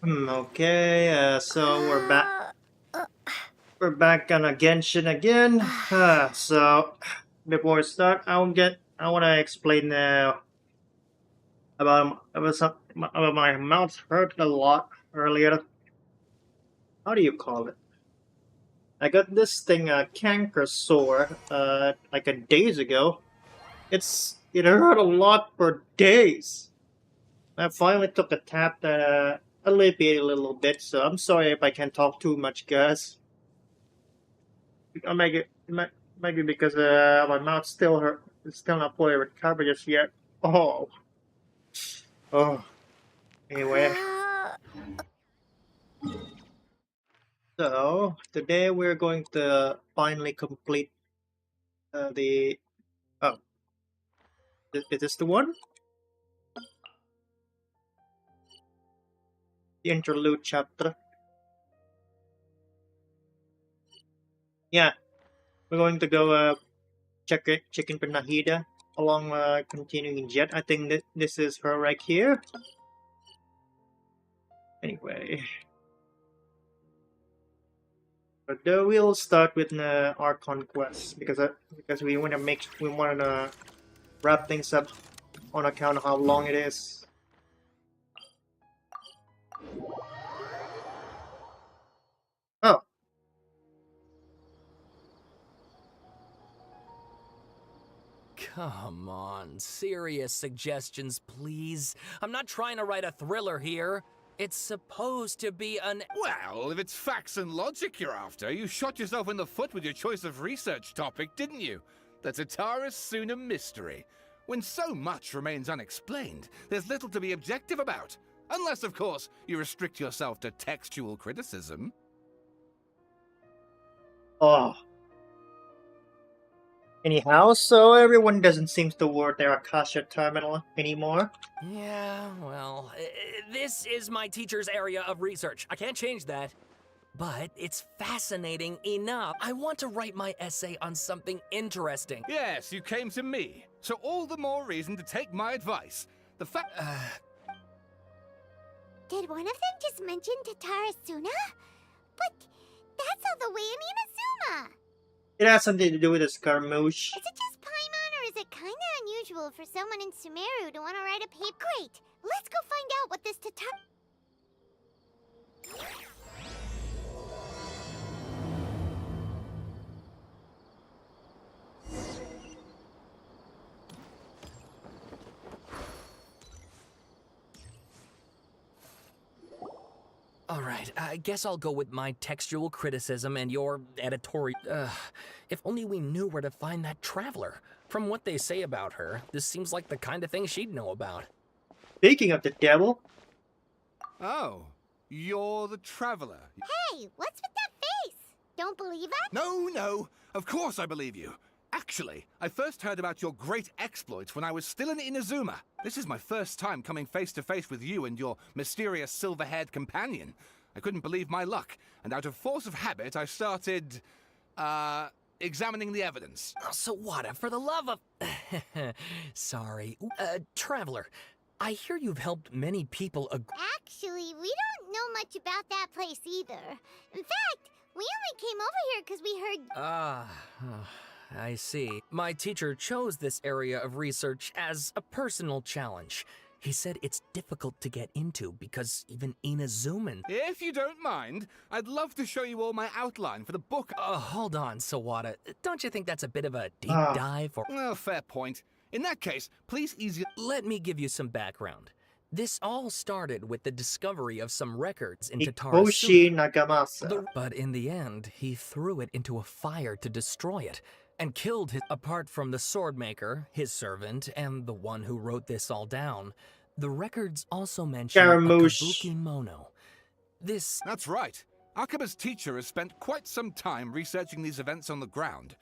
Okay, so we're back. We're back on a Genshin again. So before we start, I want to explain about my mouth hurt a lot earlier. How do you call it? I got this thing, canker sore, like a days ago. It hurt a lot for days. I finally took a tap that alleviated a little bit. So I'm sorry if I can't talk too much, guys. I might be because my mouth still hurt. It's still not fully recovered just yet. Oh, oh. Anyway, so today we're going to finally complete the. Oh, is this the one? The interlude chapter. Yeah, we're going to go check in Nahida along continuing Jeht. I think that this is her right here. Anyway, but we'll start with our conquest because we want to wrap things up on account of how long it is. Oh. Come on, serious suggestions, please. I'm not trying to write a thriller here. It's supposed to be an... Well, if it's facts and logic you're after, you shot yourself in the foot with your choice of research topic, didn't you? The Tatara Suna mystery. When so much remains unexplained, there's little to be objective about. Unless, of course, you restrict yourself to textual criticism. Oh. Anyhow, so everyone doesn't seem to work their Akasha terminal anymore. Yeah, well, this is my teacher's area of research. I can't change that. But it's fascinating enough. I want to write my essay on something interesting. Yes, you came to me. So all the more reason to take my advice. The fact... Did one of them just mention Tatara Suna? But that's all the way in Inazuma. It has something to do with a Scaramouche. Is it just Paimon, or is it kinda unusual for someone in Sumeru to want to write a paper? Great! Let's go find out what this Tatara... Alright, I guess I'll go with my textual criticism and your editorial... if only we knew where to find that traveler. From what they say about her, this seems like the kind of thing she'd know about. Speaking of the devil... Oh, you're the traveler. Hey, what's with that face? Don't believe us? No, of course I believe you. Actually, I first heard about your great exploits when I was still in Inazuma. This is my first time coming face to face with you and your mysterious silver-haired companion. I couldn't believe my luck, and out of force of habit, I started, examining the evidence. Oh, Sawada, for the love of... Sorry. Traveler, I hear you've helped many people Actually, we don't know much about that place either. In fact, we only came over here because we heard... I see. My teacher chose this area of research as a personal challenge. He said it's difficult to get into because even Inazuman... If you don't mind, I'd love to show you all my outline for the book. Hold on, Sawada. Don't you think that's a bit of a deep dive? Well, fair point. In that case, please easy... Let me give you some background. This all started with the discovery of some records in Tatara Suna. Nagamasa. But in the end, he threw it into a fire to destroy it. And killed his... Apart from the swordmaker, his servant, and the one who wrote this all down, the records also mention a Kabuki Mono. This... That's right. Akaba's teacher has spent quite some time researching these events on the ground.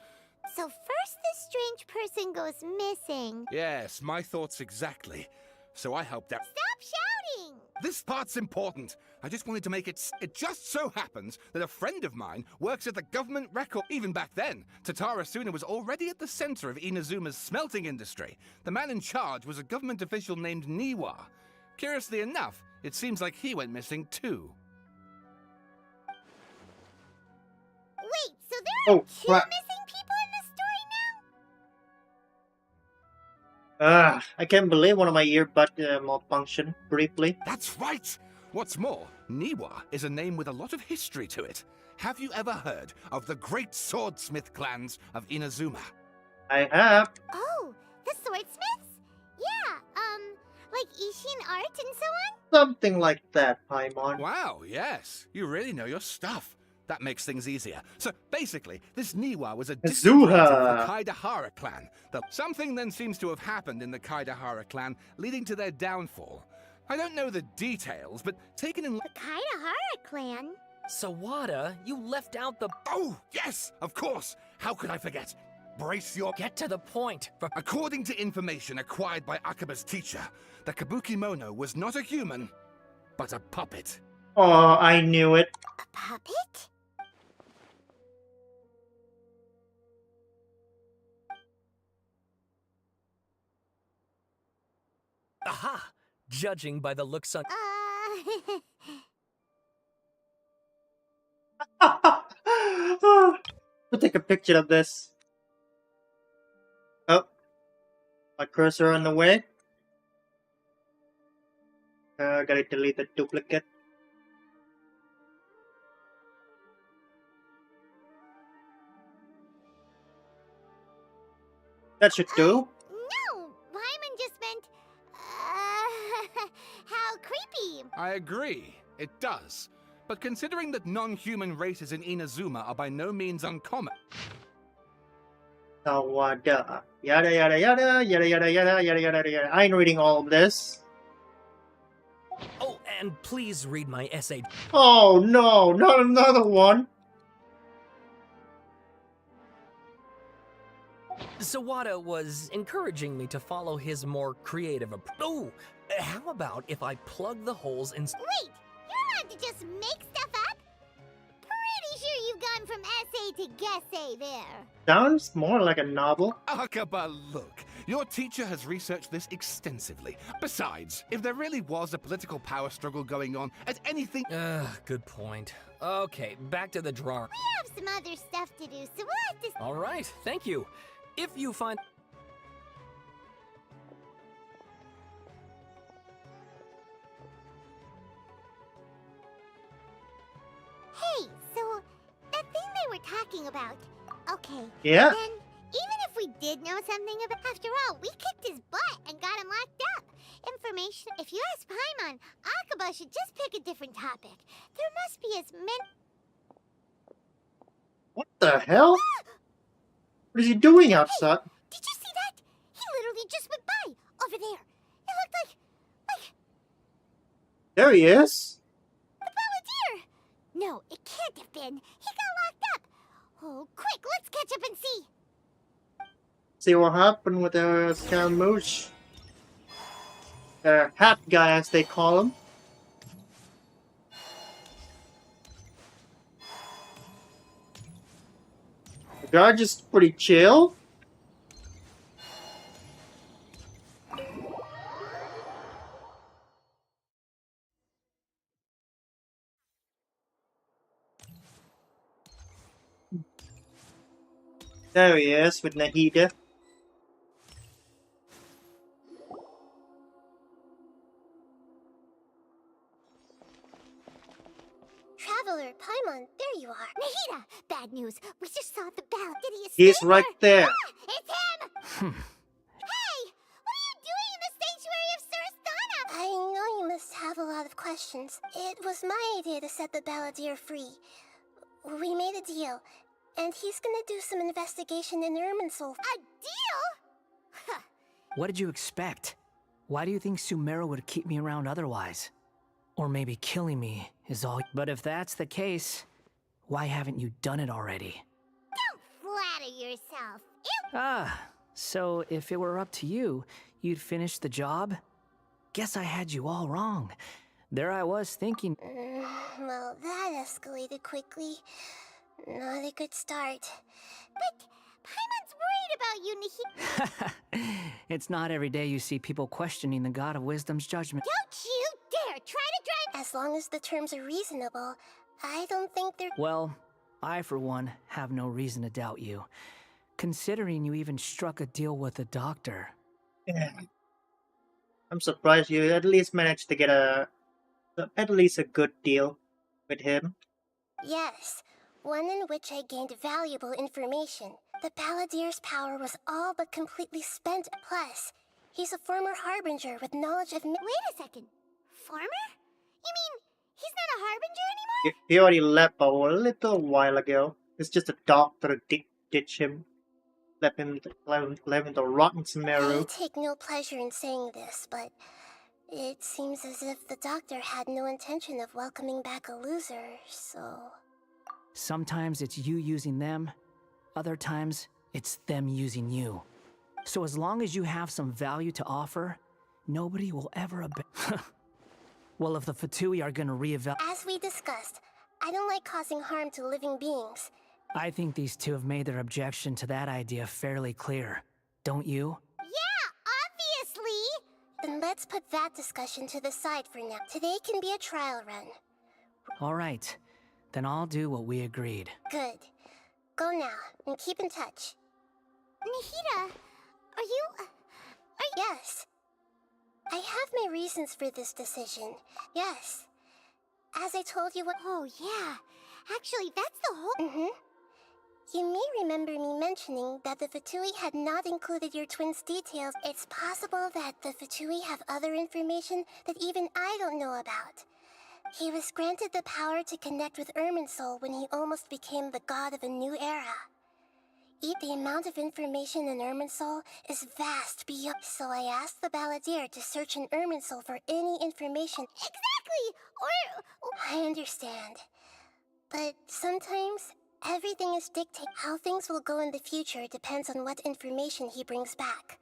So first this strange person goes missing. Yes, my thoughts exactly. So I helped out... Stop shouting! This part's important. I just wanted to make it... It just so happens that a friend of mine works at the government record. Even back then, Tatara Suna was already at the center of Inazuma's smelting industry. The man in charge was a government official named Niwa. Curiously enough, It seems like he went missing too. Wait, so there are two crap. missing people in this story now? I can't believe one of my earbud malfunctioned briefly. That's right! What's more, Niwa is a name with a lot of history to it. Have you ever heard of the great swordsmith clans of Inazuma? I have. Oh, the swordsmiths? Yeah, like Ishin art and so on? Something like that, Paimon. Wow, yes. You really know your stuff. That makes things easier. So basically, this Niwa was a distant relative of the Kaidahara clan. Something then seems to have happened in the Kaidahara clan, leading to their downfall. I don't know the details, but taken in... The Kaidahara clan? Sawada, you left out the... Oh, yes, of course. How could I forget? Brace your... Get to the point. According to information acquired by Akaba's teacher, the Kabukimono was not a human, but a puppet. Oh, I knew it. A puppet? Aha! Judging by the looks on... We'll take a picture of this. Oh. My cursor on the way. Gotta delete the duplicate. That should do. No, Paimon just meant, how creepy. I agree, it does. But considering that non-human races in Inazuma are by no means uncommon... Sawada. Yada yada yada, yada yada yada, yada yada yada. I ain't reading all of this. Oh, and please read my essay. Oh no, not another one. Sawada was encouraging me to follow his more creative approach. Oh, how about if I plug the holes in... Wait, you're allowed to just make stuff up? Pretty sure you've gone from essay to guessay there. Sounds more like a novel. Akaba, look. Your teacher has researched this extensively. Besides, if there really was a political power struggle going on at anything... Good point. Okay, back to the drawer. We have some other stuff to do, so we'll have to... All right, thank you. If you find... Hey, so that thing they were talking about. Okay. Yeah. Then, even if we did know something about... After all, we kicked his butt and got him locked up. Information... If you ask Paimon, Akaba should just pick a different topic. There must be as many... What the hell? What is he doing outside? Did you see that? He literally just went by, over there. It looked like... There he is. The balladeer! No, it can't have been. He got locked up. Oh, quick, let's catch up and see. See what happened with the Scaramouche. Hat guy, as they call him. The guy just pretty chill. There he is with Nahida. Traveler, Paimon, there you are. Nahida! Bad news. We just saw the bell. Did he escape? He's right there. Ah, it's him! Hey! What are you doing in the sanctuary of Surastana? I know you must have a lot of questions. It was my idea to set the balladeer free. We made a deal, and he's gonna do some investigation in Irminsul. A deal? What did you expect? Why do you think Sumeru would keep me around otherwise? Or maybe killing me is all... But if that's the case, why haven't you done it already? Don't flatter yourself. So if it were up to you, you'd finish the job? Guess I had you all wrong. There I was thinking... Well, that escalated quickly. Not a good start. But Paimon's worried about you, Nahida. It's not every day you see people questioning the God of Wisdom's judgment. Don't you There, try to drive. As long as the terms are reasonable, I don't think they're. Well, I, for one, have no reason to doubt you. Considering you even struck a deal with the doctor. Yeah. I'm surprised you at least managed to get at least a good deal with him. Yes, one in which I gained valuable information. The Balladeer's power was all but completely spent. Plus, he's a former harbinger with knowledge of. Wait a second. Former? You mean he's not a harbinger anymore? He already left a little while ago. It's just a doctor ditch him. Left him to rot in I Sumeru. take no pleasure in saying this, but it seems as if the doctor had no intention of welcoming back a loser, so. Sometimes it's you using them, other times it's them using you. So as long as you have some value to offer, nobody will ever Well, if the Fatui are gonna reevaluate. As we discussed, I don't like causing harm to living beings. I think these two have made their objection to that idea fairly clear. Don't you? Yeah, obviously. Then let's put that discussion to the side for now. Today can be a trial run. All right. Then I'll do what we agreed. Good. Go now, and keep in touch. Nahida, are you... Yes. I have my reasons for this decision. Yes. As I told you what... Oh, yeah. Actually, that's the whole... You may remember me mentioning that the Fatui had not included your twins' details. It's possible that the Fatui have other information that even I don't know about. He was granted the power to connect with Irminsul when he almost became the god of a new era. The amount of information in Irminsul is vast beyond... So I asked the Balladeer to search in Irminsul for any information. Exactly! Or... I understand. But sometimes, everything is dictated. How things will go in the future depends on what information he brings back.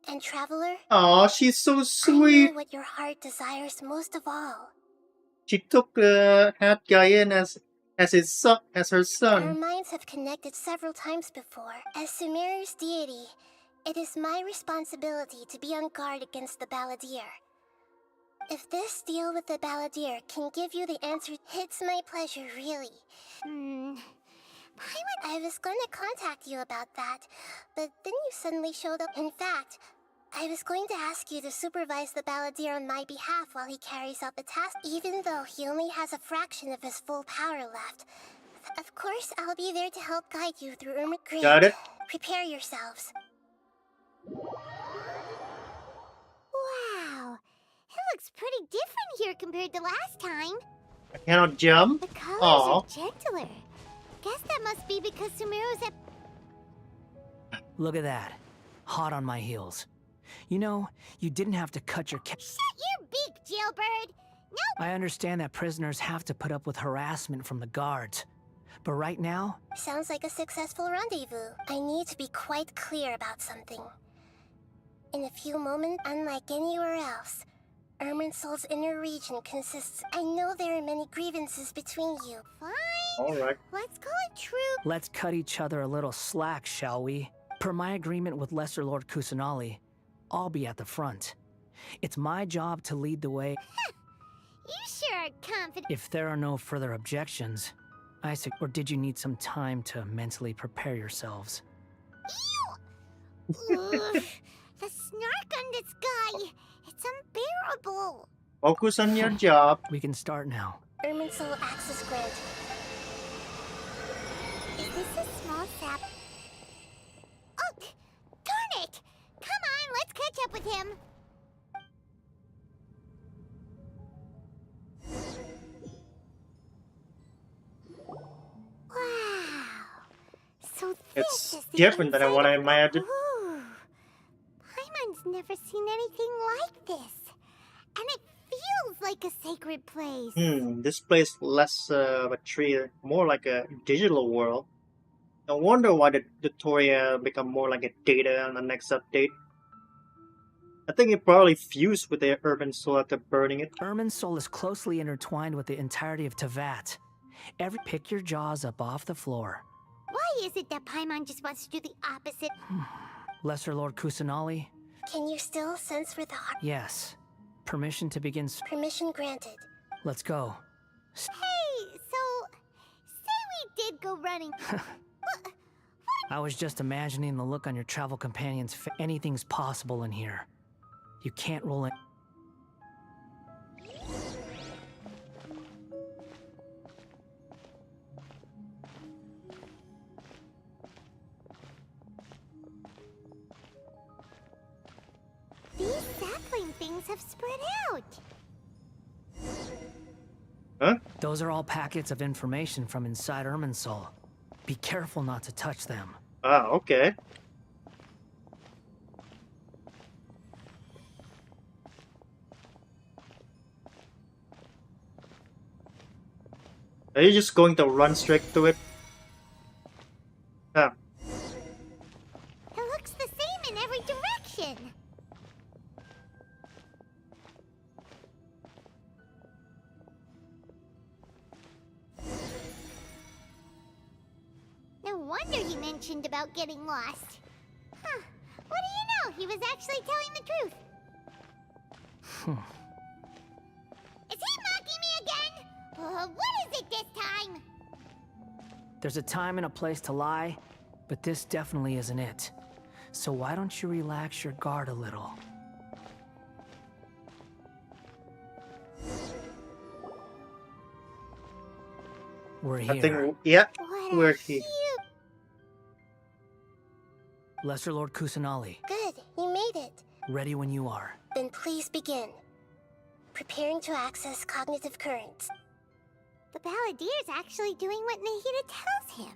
And Traveler, Aw, she's so I sweet. know what your heart desires most of all. She took the hat guy in as his son, as her Our son. minds have connected several times before. As Sumeru's deity, it is my responsibility to be on guard against the Balladeer. If this deal with the Balladeer can give you the answer, it's my pleasure, really. I was going to contact you about that, but then you suddenly showed up. In fact, I was going to ask you to supervise the Balladeer on my behalf while he carries out the task, even though he only has a fraction of his full power left. Of course, I'll be there to help guide you through Great. Got it? Prepare yourselves. Wow. It looks pretty different here compared to last time. I cannot jump. The colors Aw. are gentler. Guess that must be because Sumeru's at... Look at that. Hot on my heels. You know, you didn't have to cut your... Shut your beak, jailbird! No! I understand that prisoners have to put up with harassment from the guards. But right now... Sounds like a successful rendezvous. I need to be quite clear about something. In a few moments, unlike anywhere else, Irminsul's inner region consists... I know there are many grievances between you. Fine. Alright. Let's call it true. Let's cut each other a little slack, shall we? Per my agreement with Lesser Lord Kusanali, I'll be at the front. It's my job to lead the way. You sure are confident. If there are no further objections, or did you need some time to mentally prepare yourselves? Ew! Ugh, the snark on this guy. It's unbearable. Focus on your job. We can start now. Irminsul access granted. Is this a small sap? Oh, darn it! Come on, let's catch up with him. Wow. So this It's is the different than inside what I of- imagined. Ooh. Paimon's never seen anything like this. And it feels like a sacred place. This place less of a tree, more like a digital world. No wonder why the Dotoria become more like a data on the next update. I think it probably fused with the urban soul after burning it. Irminsul is closely intertwined with the entirety of Tevat. Pick your jaws up off the floor. Why is it that Paimon just wants to do the opposite? Lesser Lord Kusanali? Can you still sense where the heart... Yes. Permission to begin. Permission granted. Let's go. Hey, so say we did go running. I was just imagining the look on your travel companion's face. Anything's possible in here. You can't roll it. These sapling things have spread out. Huh? Those are all packets of information from inside Irminsul. Be careful not to touch them. Ah, okay. Are you just going to run straight to it? Ah. It looks the same in every direction. No wonder he mentioned about getting lost. Huh. What do you know? He was actually telling the truth. Is he mocking me again? What is it this time? There's a time and a place to lie, but this definitely isn't it. So why don't you relax your guard a little? We're here. I think, yeah, What we're a here. cute... Lesser Lord Kusanali, Good, you made it. ready when you are. Then please begin. Preparing to access cognitive currents. The Balladier's actually doing what Nahida tells him.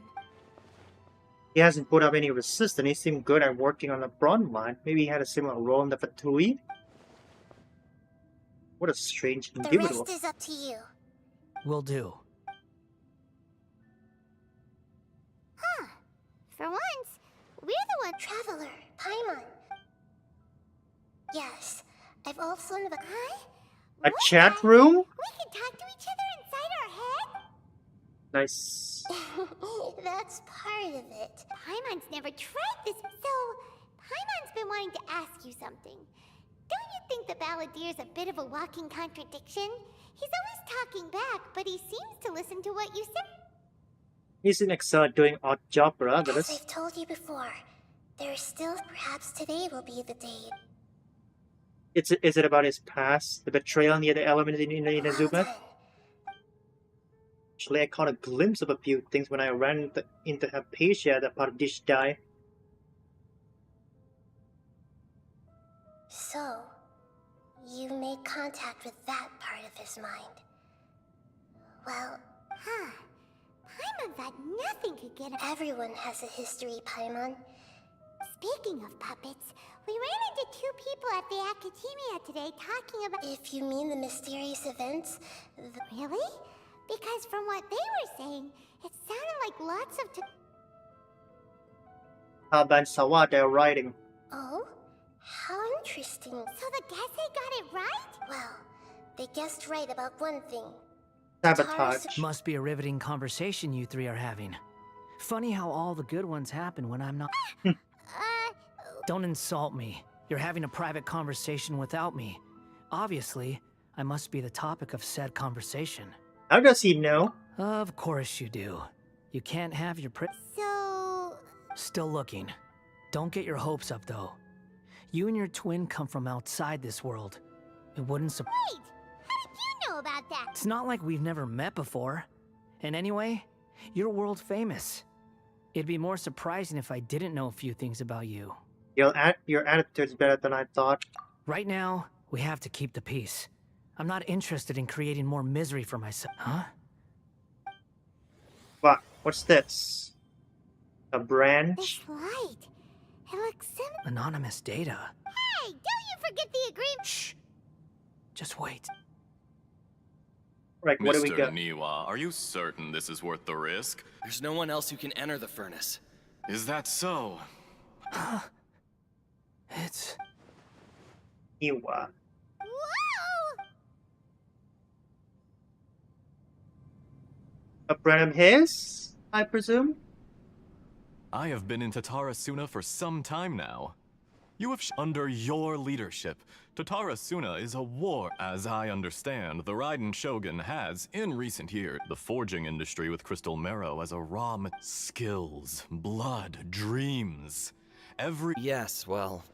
He hasn't put up any resistance. He seemed good at working on the front line. Maybe he had a similar role in the Fatui. What a strange The individual. rest is up to you. Will do. Huh. For once, we're the ones... Traveler, Paimon. Yes, I've also... Huh? A What chat the- room? We can talk to each other inside our head? Nice. That's part of it. Paimon's never tried this, so... Paimon's been wanting to ask you something. Don't you think the Balladier's a bit of a walking contradiction? He's always talking back, but he seems to listen to what you say. He's in excel at doing odd job for As others. I've told you before, there is still... Perhaps today will be the day. Is it about his past? The betrayal near the element in Well Inazuma? done. Actually, I caught a glimpse of a few things when I ran into Hypatia that part of Dish die. So, you made contact with that part of his mind. Well, Huh. Paimon thought nothing could get him. everyone has a history, Paimon. Speaking of puppets, we ran into two people at the Academia today talking about... If you mean the mysterious events, Really? Because from what they were saying, it sounded like lots of... Alban Sawat they're writing. Oh? How interesting. So the Gase got it right? Well, they guessed right about one thing. Sabotage. Must be a riveting conversation you three are having. Funny how all the good ones happen when I'm not. Don't insult me. You're having a private conversation without me. Obviously, I must be the topic of said conversation. How does he know? Of course you do. You can't have your So... Still looking. Don't get your hopes up, though. You and your twin come from outside this world. It wouldn't surprise. Wait! How did you know about that? It's not like we've never met before. And anyway, you're world famous. It'd be more surprising if I didn't know a few things about you. Your attitude's better than I thought. Right now, we have to keep the peace. I'm not interested in creating more misery for myself. Huh? What? What's this? A This branch? light. It looks similar... Anonymous data. Hey, don't you forget the agreement... Shh. Just wait. Like, what do we Mr. got? Niwa, are you certain this is worth the risk? There's no one else who can enter the furnace. Is that so? It's... Iwa. Whoa! A brand of his, I presume? I have been in Tatara Suna for some time now. You have under your leadership, Tatara Suna is a war. As I understand, the Raiden Shogun has, in recent years, the forging industry with crystal marrow as a skills, blood, dreams. Yes, well,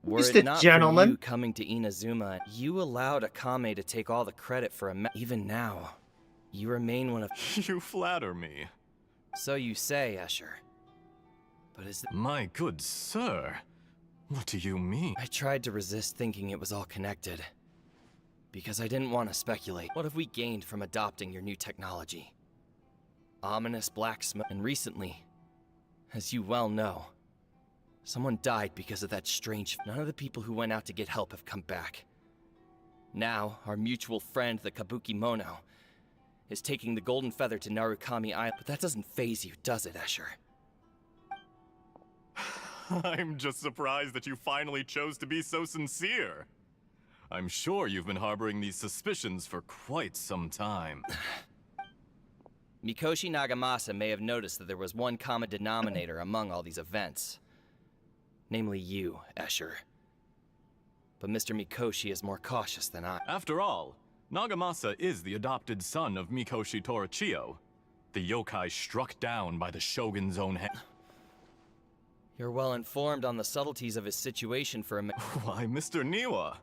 were He's it the not for gentleman. you coming to Inazuma, you allowed Akame to take all the credit for even now, you remain one of— You flatter me. So you say, Escher. But is— My good sir, what do you mean? I tried to resist thinking it was all connected. Because I didn't want to speculate. What have we gained from adopting your new technology? Ominous black smoke. And recently, as you well know, someone died because of that strange— None of the people who went out to get help have come back. Now, our mutual friend, the Kabuki Mono, is taking the Golden Feather to Narukami Island. But that doesn't faze you, does it, Escher? I'm just surprised that you finally chose to be so sincere. I'm sure you've been harboring these suspicions for quite some time. Mikoshi Nagamasa may have noticed that there was one common denominator among all these events. Namely you, Escher. But Mr. Mikoshi is more cautious than I. After all, Nagamasa is the adopted son of Mikoshi Torachiyo, the yokai struck down by the Shogun's own hand. You're well informed on the subtleties of his situation for a Why, Mr. Niwa,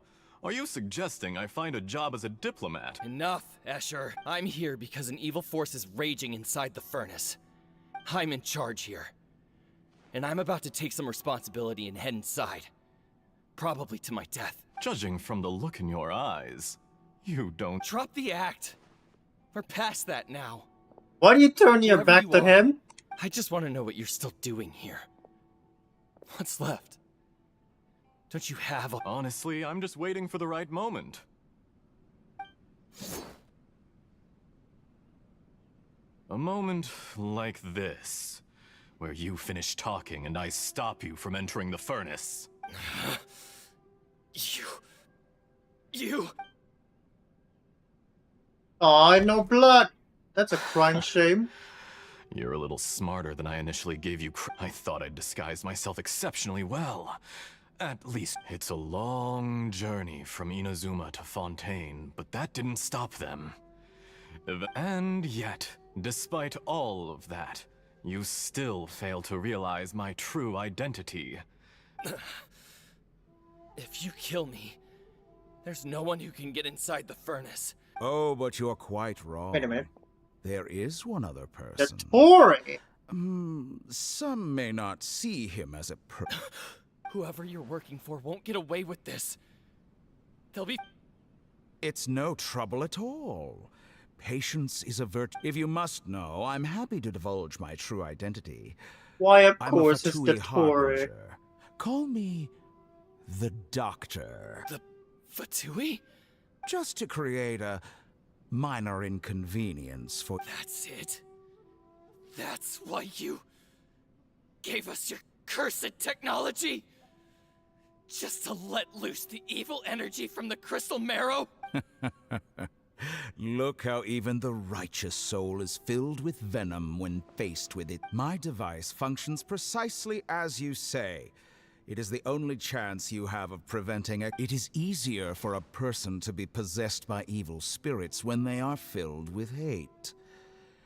are you suggesting I find a job as a diplomat? Enough, Escher. I'm here because an evil force is raging inside the furnace. I'm in charge here. And I'm about to take some responsibility and head inside. Probably to my death. Judging from the look in your eyes, you don't— Drop the act. We're past that now. Why do you turn your Whoever back you to are, him? I just want to know what you're still doing here. What's left? Don't you have a— Honestly, I'm just waiting for the right moment. A moment like this, where you finish talking and I stop you from entering the furnace. You... Aw, no blood. That's a crying shame. You're a little smarter than I initially gave you I thought I'd disguised myself exceptionally well. At least, it's a long journey from Inazuma to Fontaine, but that didn't stop them. And yet, despite all of that, you still fail to realize my true identity. If you kill me, there's no one who can get inside the furnace. Oh, but you're quite wrong. Wait a minute. There is one other person. That's Tori. Some may not see him as a Whoever you're working for won't get away with this. They'll be... It's no trouble at all. Patience is a virtue. If you must know, I'm happy to divulge my true identity. Why, of I'm course, a it's the Fatui Tori. harbinger. Call me the Doctor. The Fatui? Just to create a minor inconvenience for... That's it? That's why you gave us your cursed technology? Just to let loose the evil energy from the crystal marrow? Look how even the righteous soul is filled with venom when faced with it. My device functions precisely as you say. It is the only chance you have of preventing it. It is easier for a person to be possessed by evil spirits when they are filled with hate.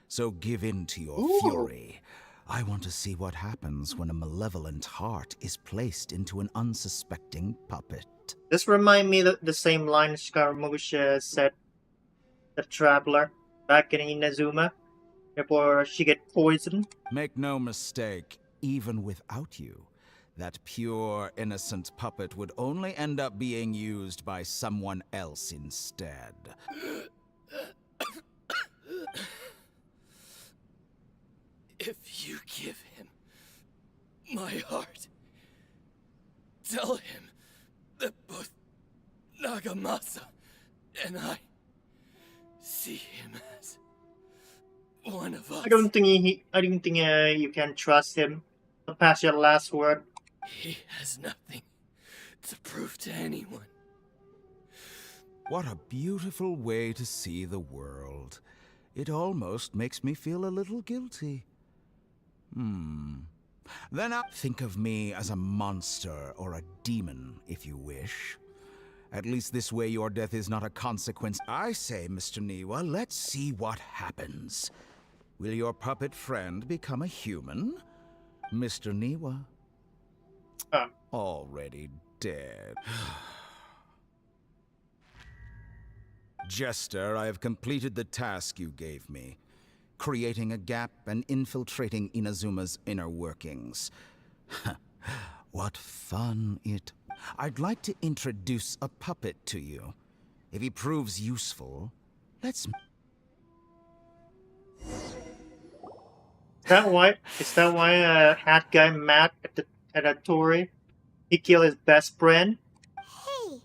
So give in to your fury. I want to see what happens when a malevolent heart is placed into an unsuspecting puppet. This remind me of the same line Scaramouche said, the traveler, back in Inazuma, before she get poisoned. Make no mistake, even without you, that pure, innocent puppet would only end up being used by someone else instead. If you give him my heart, tell him that both Nagamasa and I see him as one of us. I don't think you can trust him. I'll pass your last word. He has nothing to prove to anyone. What a beautiful way to see the world. It almost makes me feel a little guilty. Then think of me as a monster or a demon, if you wish. At least this way your death is not a consequence. I say, Mr. Niwa, let's see what happens. Will your puppet friend become a human? Mr. Niwa? Already dead. Jester, I have completed the task you gave me. Creating a gap and infiltrating Inazuma's inner workings. What fun it... I'd like to introduce a puppet to you. If he proves useful, let's... Is that why hat guy Matt at a Tory? He killed his best friend? Hey,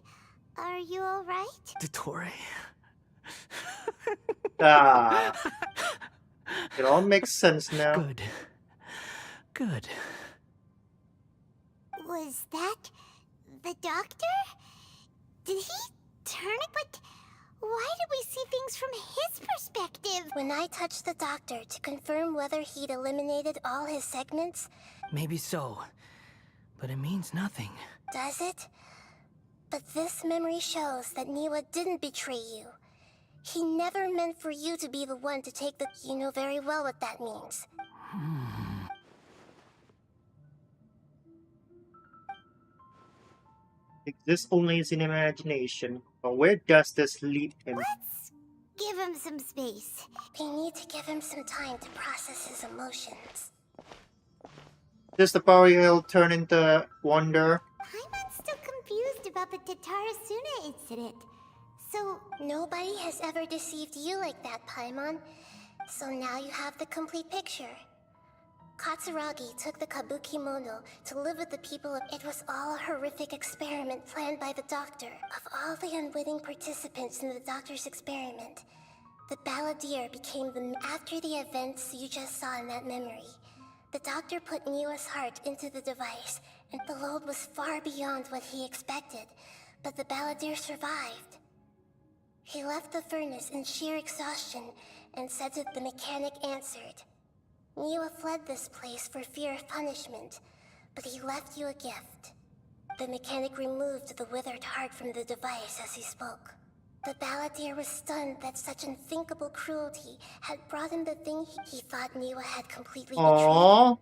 are you alright? Dottore. It all makes sense now. Good. Good. Was that the doctor? Did he turn it? But why did we see things from his perspective? When I touched the doctor to confirm whether he'd eliminated all his segments... Maybe so. But it means nothing. Does it? But this memory shows that Niwa didn't betray you. He never meant for you to be the one to take the... You know very well what that means. Exists only in imagination. But where does this lead him? Let's give him some space. We need to give him some time to process his emotions. Does the power he'll turn into wonder? I'm still confused about the Tatarasuna incident. So, nobody has ever deceived you like that, Paimon. So now you have the complete picture. Katsuragi took the Kabuki Mono to live with the people of... It was all a horrific experiment planned by the doctor. Of all the unwitting participants in the doctor's experiment, the balladeer became the... After the events you just saw in that memory, the doctor put Niwa's heart into the device, and the load was far beyond what he expected, but the balladeer survived. He left the furnace in sheer exhaustion and said that the mechanic answered. Niwa fled this place for fear of punishment, but he left you a gift. The mechanic removed the withered heart from the device as he spoke. The balladeer was stunned that such unthinkable cruelty had brought him the thing he thought Niwa had completely betrayed him.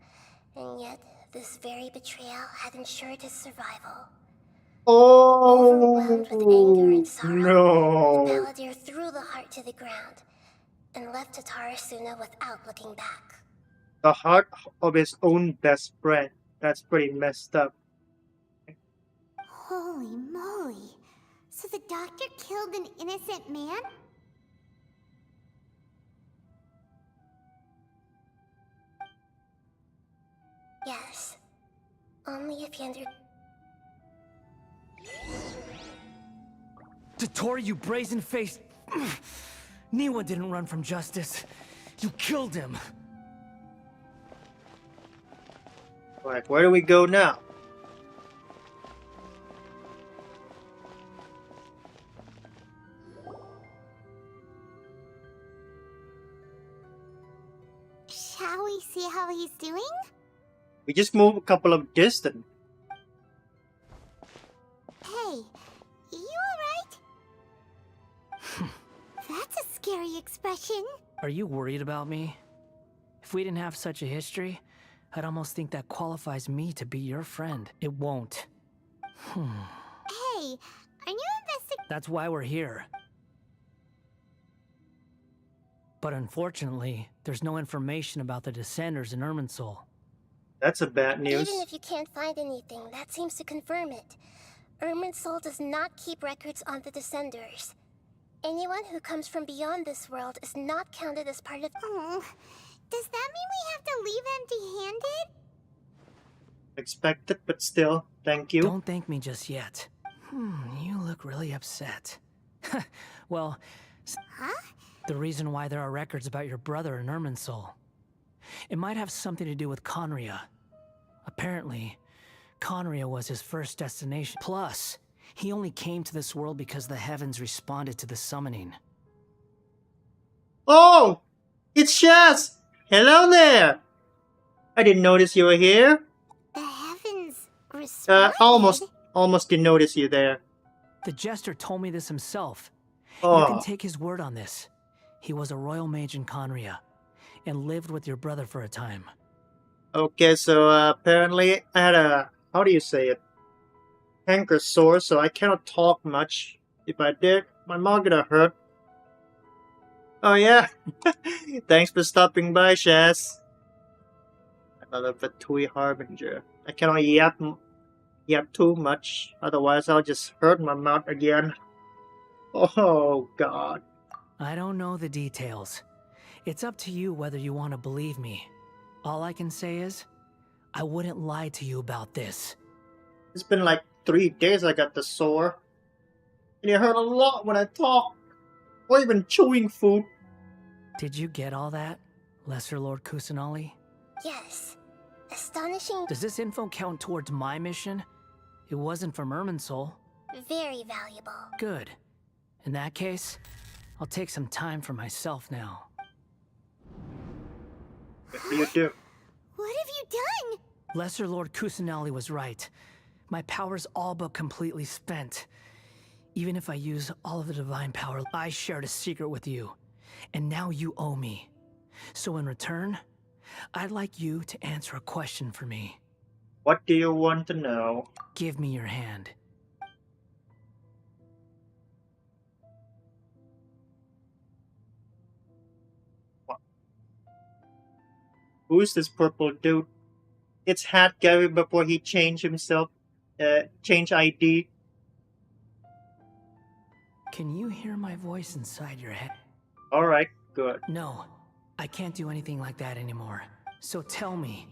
And yet, this very betrayal had ensured his survival. Overwhelmed with anger and sorrow, the balladeer threw the heart to the ground and left Tatarasuna without looking back. The heart of his own best friend. That's pretty messed up. holy moly. So the doctor killed an innocent man? Yes. Only if you Dottore, you brazen-faced... Niwa didn't run from justice. You killed him. Like, where do we go now? Shall we see how he's doing? We just moved a couple of distance. Hey, you alright? That's a scary expression. Are you worried about me? If we didn't have such a history, I'd almost think that qualifies me to be your friend. It won't. Hey, are you investigating? That's why we're here. But unfortunately, there's no information about the Descenders in Irminsul. That's a bad news. Even if you can't find anything, that seems to confirm it. Irminsul does not keep records on the Descenders. Anyone who comes from beyond this world is not counted as part of... Oh, does that mean we have to leave empty-handed? Expected, but still, thank you. Don't thank me just yet. You look really upset. Well, Huh? the reason why there are records about your brother in Irminsul. It might have something to do with Conria. Apparently, Conria was his first destination. Plus, he only came to this world because the heavens responded to the summoning. Oh! It's Shaz! Hello there! I didn't notice you were here. The heavens responded? Almost didn't notice you there. The Jester told me this himself. You Oh, can take his word on this. He was a royal mage in Conria, and lived with your brother for a time. okay, so apparently I had a, how do you say it? Canker sore, so I cannot talk much. If I did, my mouth gonna hurt. Oh yeah, thanks for stopping by, Shaz. Another Vatui Harbinger. I cannot yap too much, otherwise I'll just hurt my mouth again. Oh god. I don't know the details. It's up to you whether you want to believe me. All I can say is, I wouldn't lie to you about this. It's been like 3 days I got the sore. And it hurt a lot when I talk. Or even chewing food. Did you get all that, Lesser Lord Kusanali? Yes. Astonishing. Does this info count towards my mission? It wasn't from Irminsul. Very valuable. Good. In that case, I'll take some time for myself now. What do you do? What have you done? Lesser Lord Kusanali was right. My power's all but completely spent. Even if I use all of the divine power, I shared a secret with you. And now you owe me. So in return, I'd like you to answer a question for me. What do you want to know? Give me your hand. What? Who's this purple dude? It's Hat Gary before he changed himself. Change ID. Can you hear my voice inside your head? Alright, good. No, I can't do anything like that anymore. So tell me,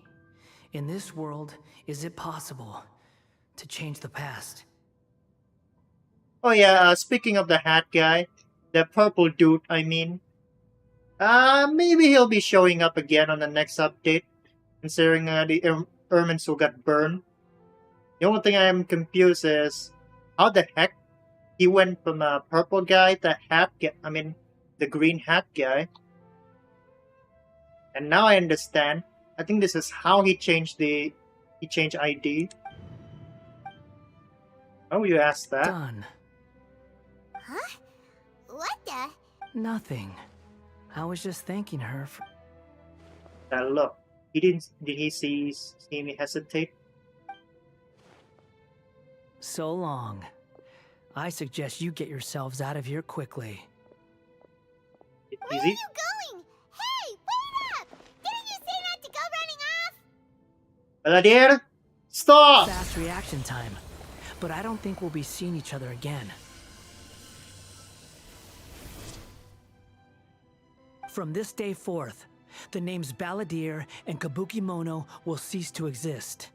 in this world, is it possible to change the past? Oh yeah, speaking of the hat guy, the purple dude, I mean. Maybe he'll be showing up again on the next update, considering the Ermines who got burned. The only thing I am confused is, how the heck he went from a purple guy to the green hat guy. And now I understand. I think this is how he changed ID. Oh, you asked that? Done. Huh? What the? Nothing. I was just thanking her for... Now look, did he see me hesitate? So long. I suggest you get yourselves out of here quickly. Where Is are he? you going? Hey, wait up! Didn't you say not to go running off? Valadier, stop! Fast reaction time. But I don't think we'll be seeing each other again. From this day forth, the names Balladeer and Kabukimono will cease to exist.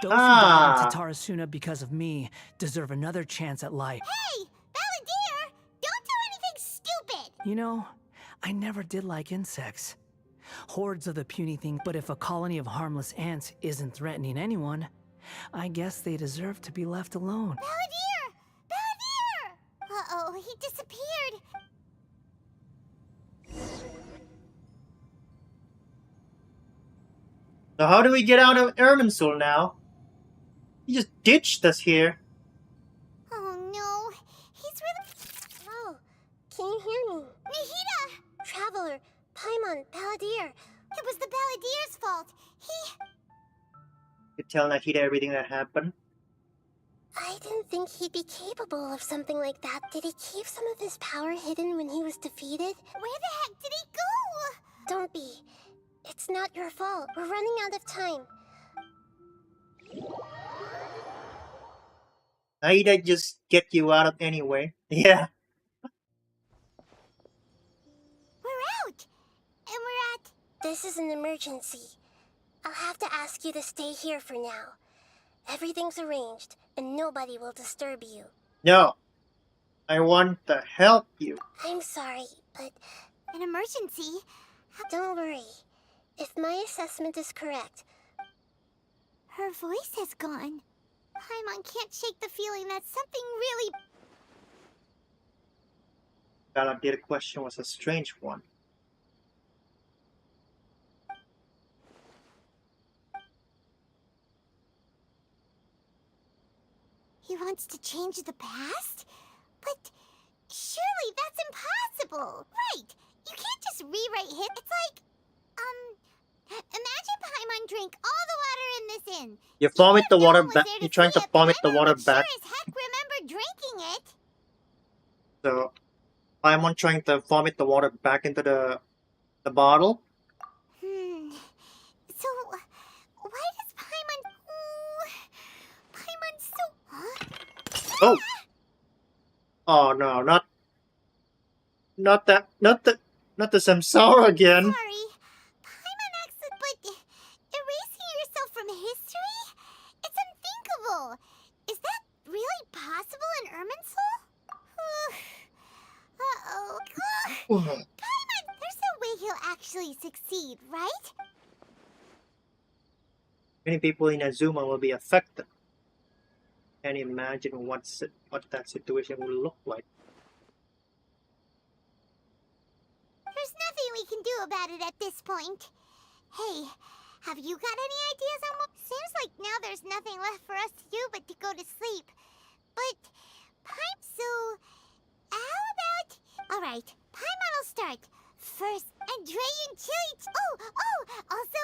Those who died in Tatarasuna because of me deserve another chance at life. Hey, Balladeer! Don't do anything stupid! You know, I never did like insects. Hordes of the puny thing, but if a colony of harmless ants isn't threatening anyone, I guess they deserve to be left alone. Balladeer! Balladeer! Uh-oh, he disappeared. So how do we get out of Irminsul now? He just ditched us here. Oh no, he's really... Oh, can you hear me? Nahida! Traveler, Paimon, Balladeer. It was the Balladeer's fault. You tell Nahida everything that happened. I didn't think he'd be capable of something like that. Did he keep some of his power hidden when he was defeated? Where the heck did he go? Don't be. It's not your fault. We're running out of time. Nahida just get you out of anyway. Yeah. We're out! And we're at... This is an emergency. I'll have to ask you to stay here for now. Everything's arranged, and nobody will disturb you. No. I want to help you. I'm sorry, but An emergency? don't worry. If my assessment is correct, Her voice has gone. Paimon can't shake the feeling that something really... Balladeer's question was a strange one. He wants to change the past? But surely that's impossible! Right! You can't just rewrite his. It's like, imagine Paimon drank all the water in this inn. You vomit the No water one was back. there You're to trying see to it, but vomit the Paimon water would sure back. as heck remember drinking it. So I'm on trying to vomit the water back into the bottle. So, why does Paimon... Paimon's so... Huh? Oh! Oh no, not the Samsara again. Sorry. Paimon acts but erasing yourself from history? It's unthinkable. Is that really possible in Irminsul? Uh-oh. Paimon, there's no way he'll actually succeed, right? Many people in Azuma will be affected. Can't imagine what that situation will look like. There's nothing we can do about it at this point. Hey, have you got any ideas on what... Seems like now there's nothing left for us to do but to go to sleep. But, so... How about... Alright, Paimon will start. First, Andrean chili... Also...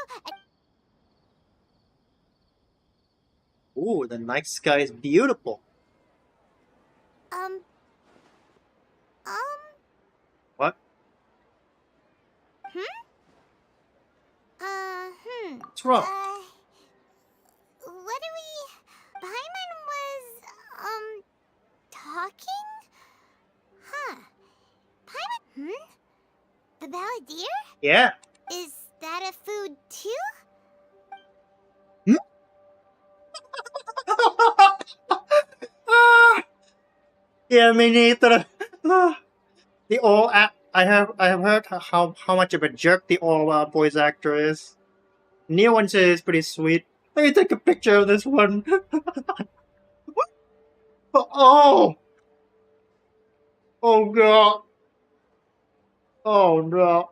Ooh, the night sky is beautiful. What? What's wrong? What do we... Paimon was, talking? Huh. Paimon... The balladeer? Yeah. Is that a food too? Yeah, me neither. The old I have heard how much of a jerk the old voice actor is. New one says is pretty sweet. Let me take a picture of this one. Oh! Oh god! Oh no!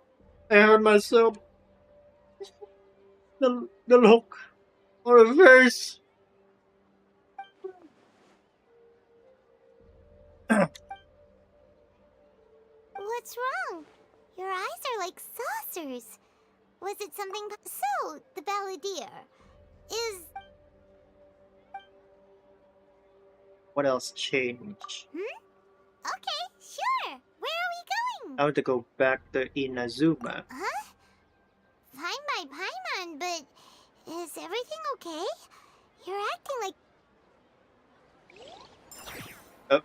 I hurt myself. The look on her face. What's wrong? Your eyes are like saucers. Was it something... So, the balladeer is... What else changed? Okay, sure. Where are we going? I want to go back to Inazuma. Huh? Fine by Paimon, but is everything okay? You're acting like... Oh,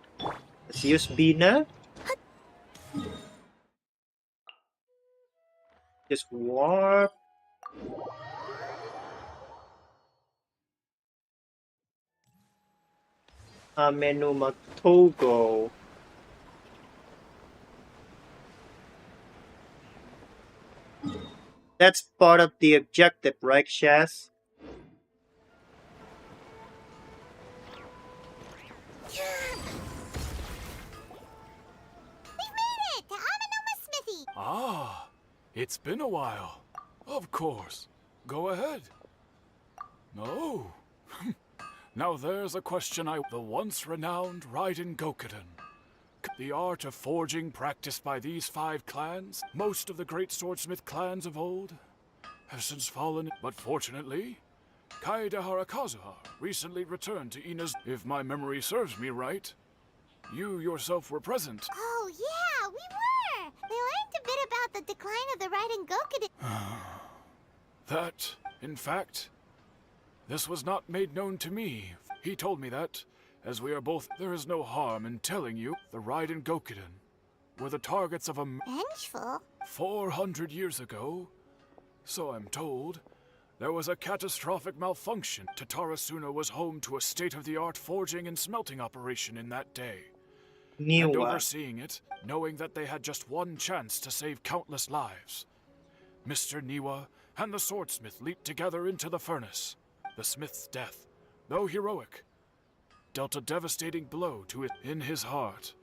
let's use Bina. Just warp. Amenuma Togo. That's part of the objective, right, Shaz? We've made it! To Amenoma Smithy! Ah, it's been a while. Of course. Go ahead. No. Now there's a question the once renowned Raiden Gokuden. The art of forging practiced by these 5 clans, most of the great swordsmith clans of old, have since fallen. But fortunately, Kaedehara Kazuha recently returned to Inazuma. If my memory serves me right, you yourself were present. Oh, yeah, we were! We learned a bit about the decline of the Raiden Gokuden. That, in fact, this was not made known to me. He told me that, as we are both, there is no harm in telling you, the Raiden Gokuden were the targets of a... Vengeful? 400 years ago, so I'm told, there was a catastrophic malfunction. Tatarasuna was home to a state-of-the-art forging and smelting operation in that day. And overseeing it, knowing that they had just one chance to save countless lives, Mr. Niwa and the swordsmith leaped together into the furnace. The smith's death, though heroic, dealt a devastating blow to it in his heart.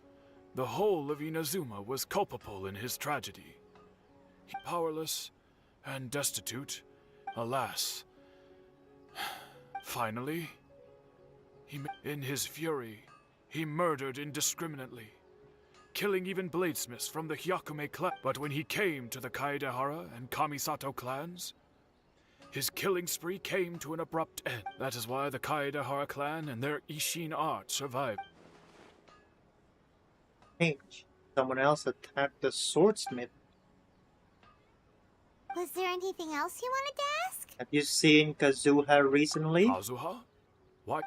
The whole of Inazuma was culpable in his tragedy. He powerless and destitute, alas. Finally, In his fury, he murdered indiscriminately, killing even bladesmiths from the Hyakume clan. But when he came to the Kaedehara and Kamisato clans, his killing spree came to an abrupt end. That is why the Kaedehara clan and their Ishin art survived. Change. Someone else attacked the swordsmith. Was there anything else you wanted to ask? Have you seen Kazuha recently? Kazuha? Why?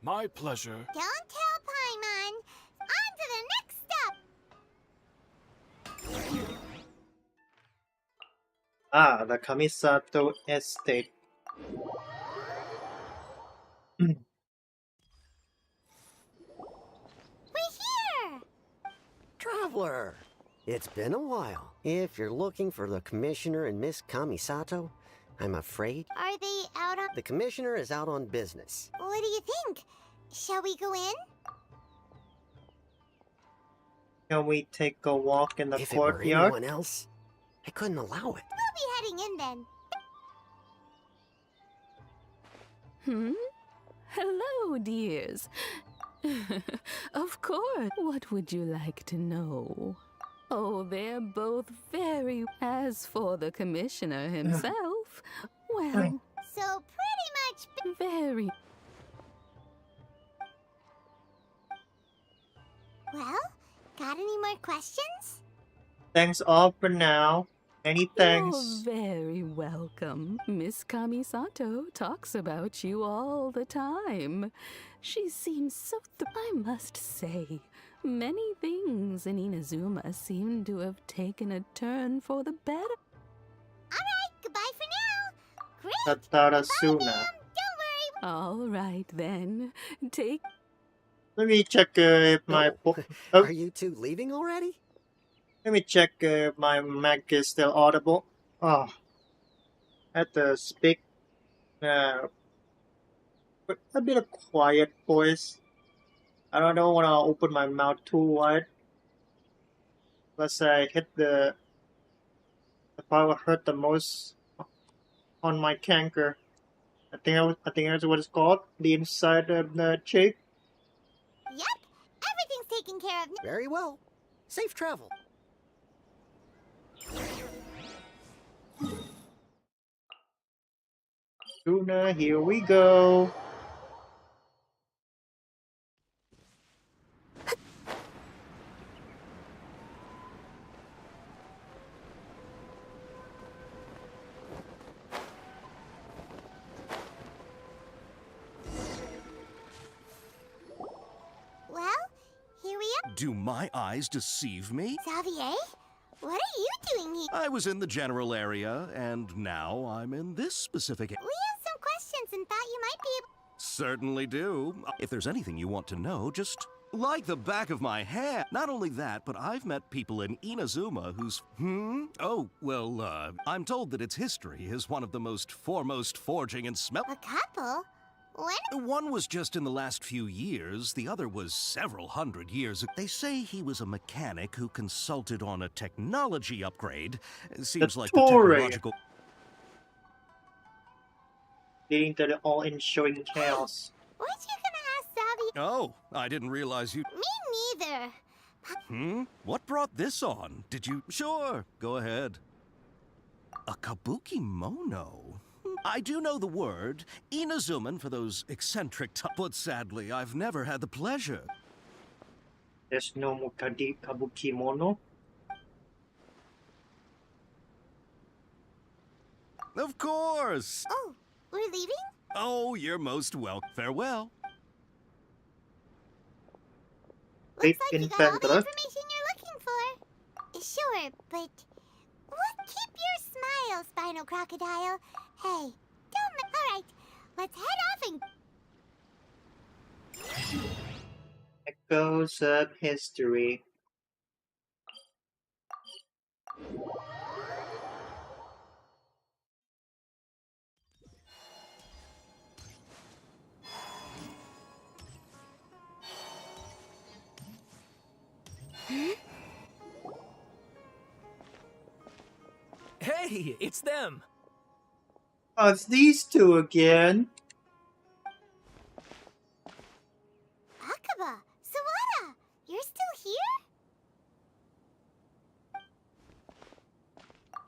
My pleasure. Don't tell Paimon. On to the next step. Ah, the Kamisato estate. We're here! Traveler! It's been a while. If you're looking for the Commissioner and Miss Kamisato, I'm afraid Are they out on... the Commissioner is out on business. What do you think? Shall we go in? Can we take a walk in the If it were courtyard? anyone else, I couldn't allow it. We'll be heading in then. Hello, dears. Of course. What would you like to know? Oh, they're both very... As for the Commissioner himself, well, So pretty much... very... Well, got any more questions? Thanks all for now. Any thanks? You're very welcome. Miss Kamisato talks about you all the time. She seems so... I must say, many things in Inazuma seem to have taken a turn for the better. Alright, goodbye for now. Great! Tatarasuna. Don't worry. All right, then. Take... Let me check if my Are you two leaving already? let me check if my mic is still audible. Oh, I had to speak with a bit of quiet voice. I don't want to open my mouth too wide. Unless I hit the part that hurt the most on my canker. I think that's what it's called. The inside of the cheek. Yep, everything's taken care of. Very well. Safe travel. Tuna, here we go. Well, here we are. Do my eyes deceive me? Xavier, what are you doing here? I was in the general area, and now I'm in this specific We have some questions and thought you might be able... Certainly do. If there's anything you want to know, just like the back of my hand. Not only that, but I've met people in Inazuma whose... Oh, well, I'm told that its history is one of the most foremost forging and smelt... A couple? When? One was just in the last few years, the other was several hundred years ago. They say he was a mechanic who consulted on a technology upgrade. It seems like the technological... Leading to the all-ensuing chaos. What you gonna ask Xavier? Oh, I didn't realize you... Me neither. What brought this on? Did you... Sure, go ahead. A kabuki mono? I do know the word. Inazuman for those eccentric but sadly, I've never had the pleasure. There's no more kabuki mono. Of course! Oh, we're leaving? Oh, you're most welcome. Farewell. Looks like you got all the Inventor. information you're looking for. Sure, but... What? Keep your smile, Spinal Crocodile. Hey, don't... Alright, let's head off and... Echoes of history. Hey, it's them! Oh, it's these two again.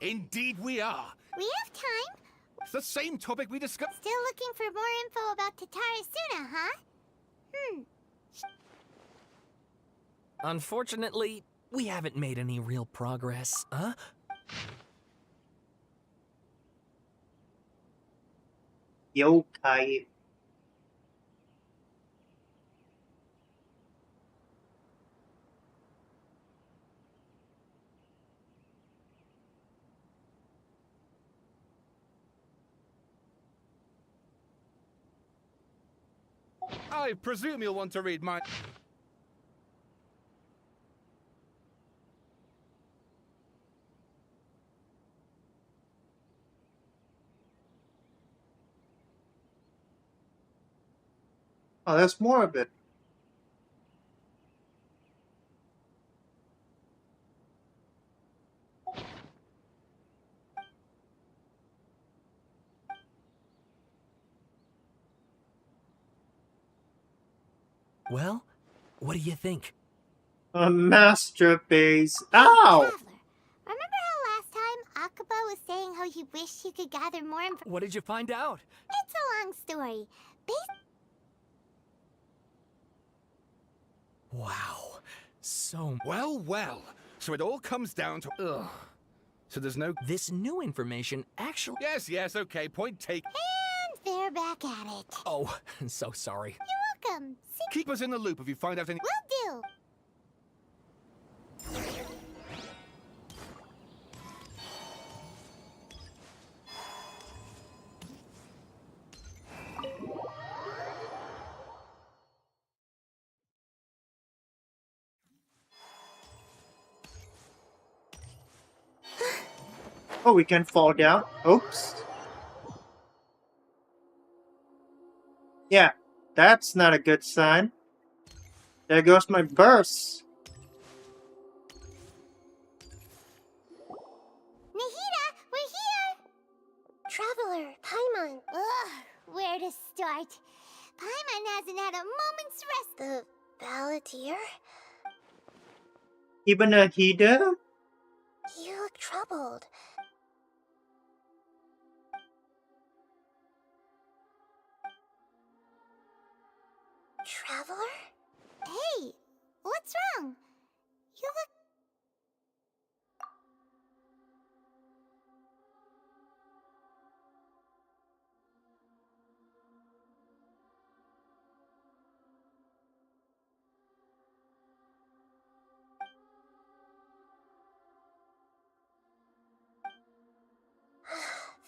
Indeed we are. We have time. It's the same topic we discussed. Still looking for more info about Tatarasuna, huh? Unfortunately, we haven't made any real progress. Huh? Yokai. I presume you'll want to read my... Oh, there's more of it. Well, what do you think? A masterpiece. Ow! Traveler, remember how last time Akaba was saying how he wished he could gather more info? What did you find out? It's a long story. Wow. So... Well, well. So it all comes down to... Ugh. So there's no... This new information actually... Yes, okay, point taken. And they're back at it. Oh, so sorry. You're welcome. Keep us in the loop if you find out any... Will do. Oh, we can fall down. Oops. Yeah, that's not a good sign. There goes my burst. Nahida, we're here! Traveler, Paimon. Ugh, where to start? Paimon hasn't had a moment's rest. The balladeer? Even Nahida? You look troubled. Traveler? Hey, what's wrong? You look...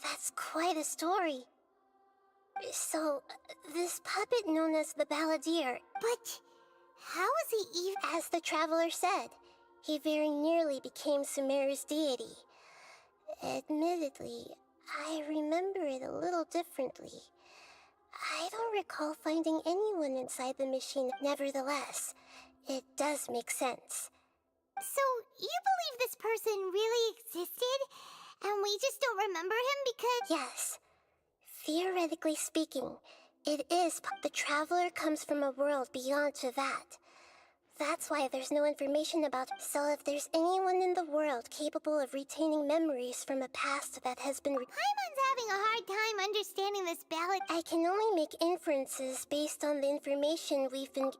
That's quite a story. So, this puppet known as the balladeer... But how is he even... As the traveler said, he very nearly became Sumeru's deity. Admittedly, I remember it a little differently. I don't recall finding anyone inside the machine. Nevertheless, it does make sense. So, you believe this person really existed? And we just don't remember him because... Yes. Theoretically speaking, it is. The traveler comes from a world beyond to that. That's why there's no information about... So if there's anyone in the world capable of retaining memories from a past that has been... Paimon's having a hard time understanding this ballad. I can only make inferences based on the information we've been...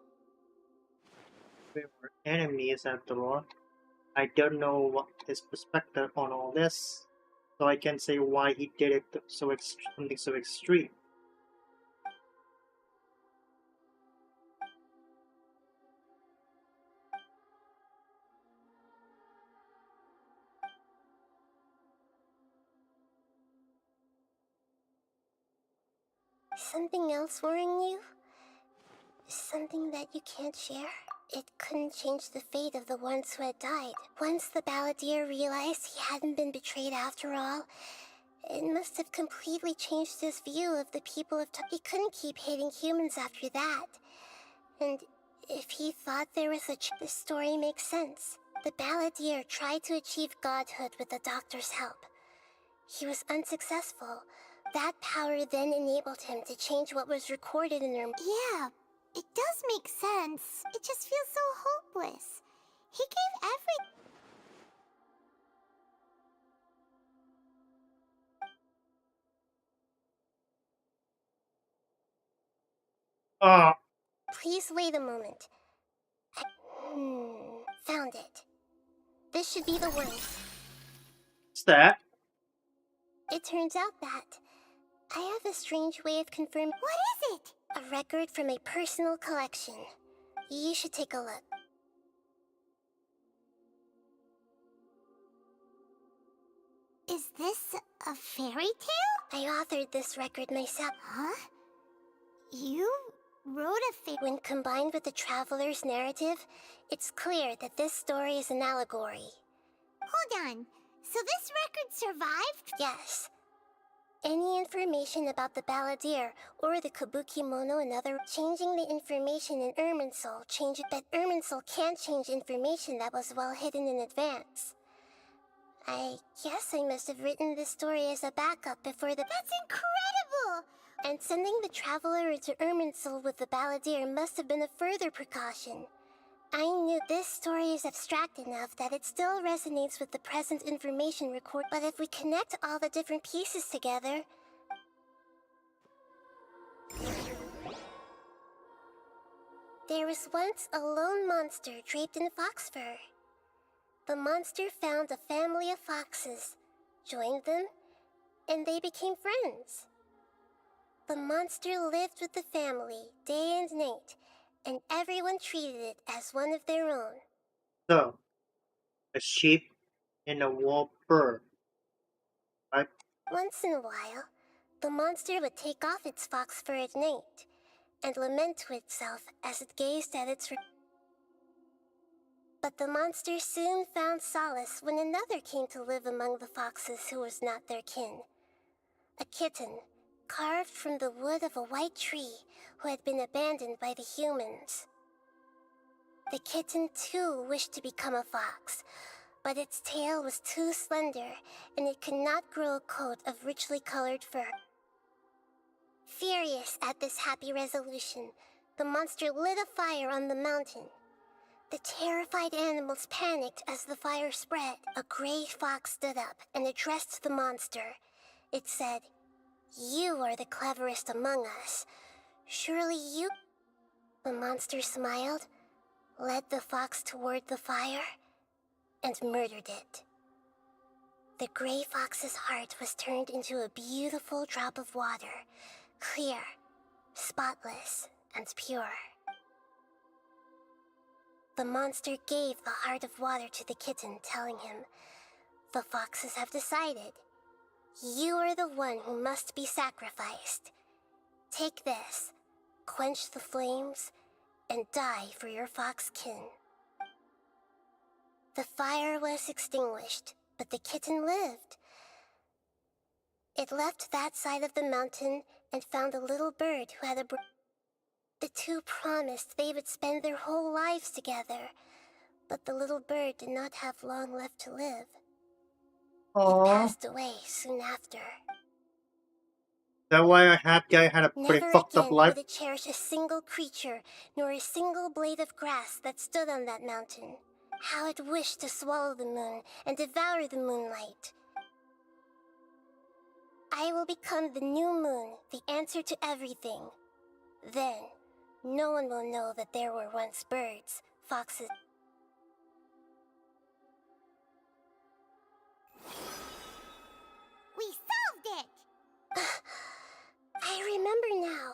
We were enemies after all. I don't know what his perspective on all this, so I can say why he did it something so extreme. Something else worrying you? Something that you can't share? It couldn't change the fate of the ones who had died. Once the balladeer realized he hadn't been betrayed after all, it must have completely changed his view of the people of He couldn't keep hating humans after that. And if he thought there was the story makes sense. The balladeer tried to achieve godhood with the doctor's help. He was unsuccessful. That power then enabled him to change what was recorded in her... Yeah, it does make sense. It just feels so hopeless. He gave Ah, Please wait a moment. Found it. This should be the one. what's that? It turns out that I have a strange way of confirming. What is it? A record from a personal collection. You should take a look. Is this a fairy tale? I authored this record myself. Huh? You wrote a When combined with the traveler's narrative, it's clear that this story is an allegory. Hold on. So this record survived? Yes. Any information about the balladeer or the kabuki-mono and other changing the information in Irminsul change it, but Irminsul can't change information that was well hidden in advance. I guess I must have written this story as a backup before the— That's incredible! And sending the traveler into Irminsul with the balladeer must have been a further precaution. I knew this story is abstract enough that it still resonates with the present information record, but if we connect all the different pieces together... There was once a lone monster draped in fox fur. The monster found a family of foxes, joined them, and they became friends. The monster lived with the family day and night, and everyone treated it as one of their own. So, a sheep in a wool fur. Right? Once in a while, the monster would take off its fox fur at night and lament to itself as it gazed at its... But the monster soon found solace when another came to live among the foxes who was not their kin. A kitten, carved from the wood of a white tree who had been abandoned by the humans. The kitten too wished to become a fox, but its tail was too slender and it could not grow a coat of richly colored fur. Furious at this happy resolution, the monster lit a fire on the mountain. The terrified animals panicked as the fire spread. A gray fox stood up and addressed the monster. It said, "You are the cleverest among us. Surely you..." The monster smiled, led the fox toward the fire, and murdered it. The gray fox's heart was turned into a beautiful drop of water, clear, spotless, and pure. The monster gave the heart of water to the kitten, telling him, "The foxes have decided. You are the one who must be sacrificed. Take this, quench the flames, and die for your fox kin." The fire was extinguished, but the kitten lived. It left that side of the mountain and found a little bird who had a The two promised they would spend their whole lives together, but the little bird did not have long left to live. It passed away soon after. That why a hat guy had a pretty Never fucked up again life? would it cherish a single creature, nor a single blade of grass that stood on that mountain. How it wished to swallow the moon and devour the moonlight. I will become the new moon, the answer to everything. Then, no one will know that there were once birds, foxes... We solved it! I remember now.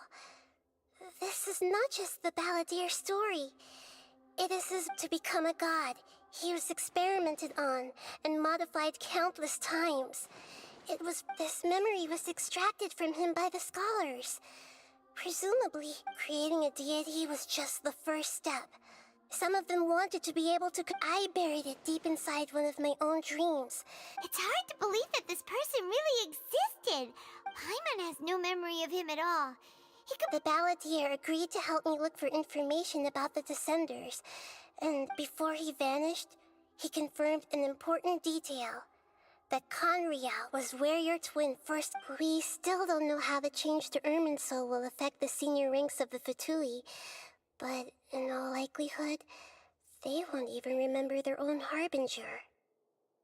This is not just the balladeer story. It is his to become a god. He was experimented on and modified countless times. This memory was extracted from him by the scholars. Presumably, creating a deity was just the first step. Some of them wanted to be able to... I buried it deep inside one of my own dreams. It's hard to believe that this person really existed. Paimon has no memory of him at all. The balladeer agreed to help me look for information about the Descenders, and before he vanished, he confirmed an important detail. That Conria was where your twin first... We still don't know how the change to Irminsul will affect the senior ranks of the Fatui, but in all likelihood, they won't even remember their own harbinger.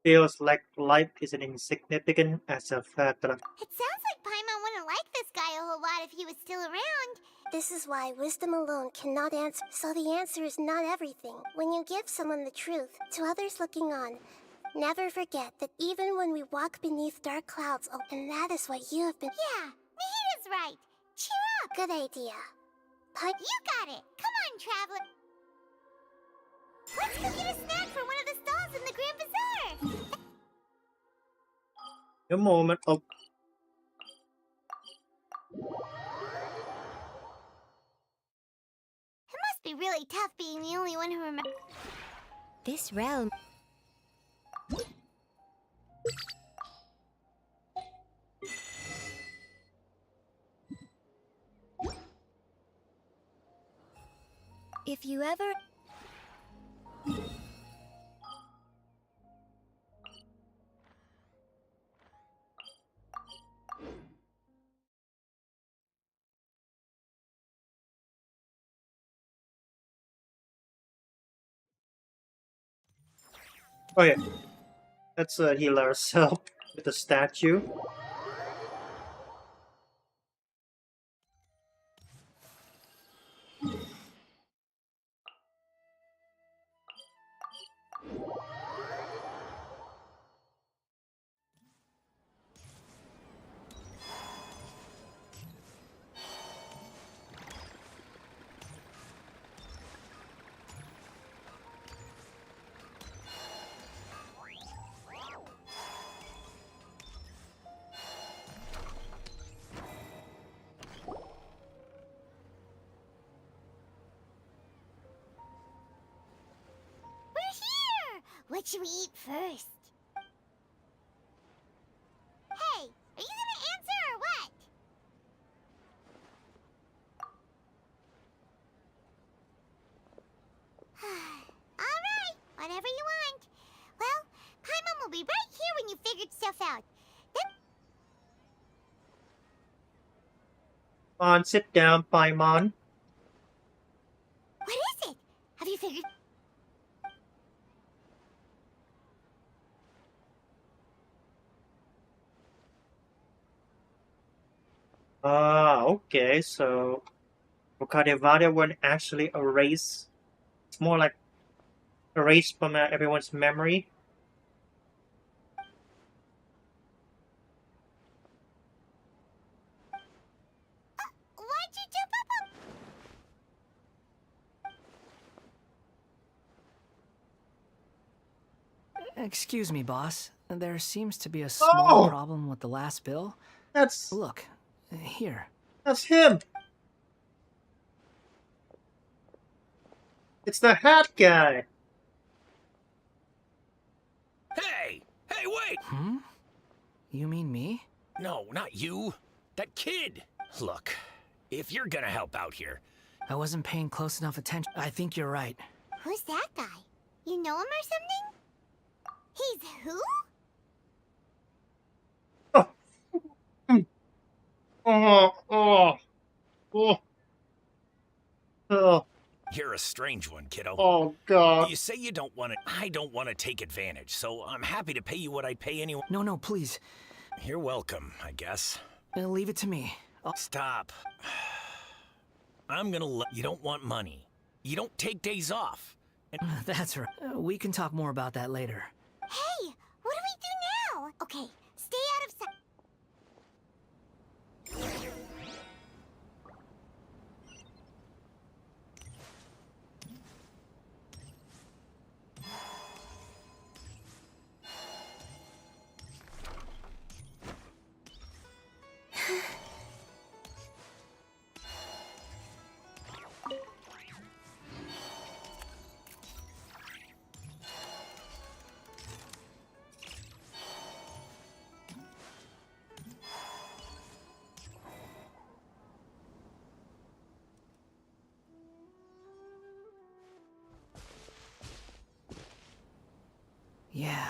Feels like life is as insignificant as a feather. It sounds like Paimon wouldn't like this guy a whole lot if he was still around. This is why wisdom alone cannot answer. So the answer is not everything. When you give someone the truth, to others looking on, never forget that even when we walk beneath dark clouds, and that is what you have been. Yeah, Nahita's right. Cheer up. Good idea. But You got it. Come on, traveler. Let's go get a snack from one of the stalls in the Grand Bazaar. A moment. Oh, It must be really tough being the only one who remembers. This realm. If you ever... oh yeah. Let's heal ourselves with a statue. We're here. What should we eat first? Hey, are you gonna answer or what? All right, whatever you want. Well, Paimon will be right here when you figured stuff out. Then Come on, sit down, Paimon. what is it? Have you figured? Okay, so Rokadevada weren't actually erased. It's more like erased from everyone's memory. Why'd you jump up on? Excuse me, boss. There seems to be a small Oh! problem with the last bill. That's Look, here. that's him. It's the hat guy. Hey! Hey, wait! Hmm? You mean me? No, not you. That kid. Look, if you're gonna help out here... I wasn't paying close enough attention. I think you're right. Who's that guy? You know him or something? He's who? Oh, oh, oh, oh, oh, You're a strange one, kiddo. oh, God. You say you don't want to... I don't want to take advantage, so I'm happy to pay you what I'd pay anyone. No, please. You're welcome, I guess. Leave it to me. Stop. I'm gonna let... You don't want money. You don't take days off. And... That's right. We can talk more about that later. Hey, what do we do now? Okay, stay out of sight. Yeah,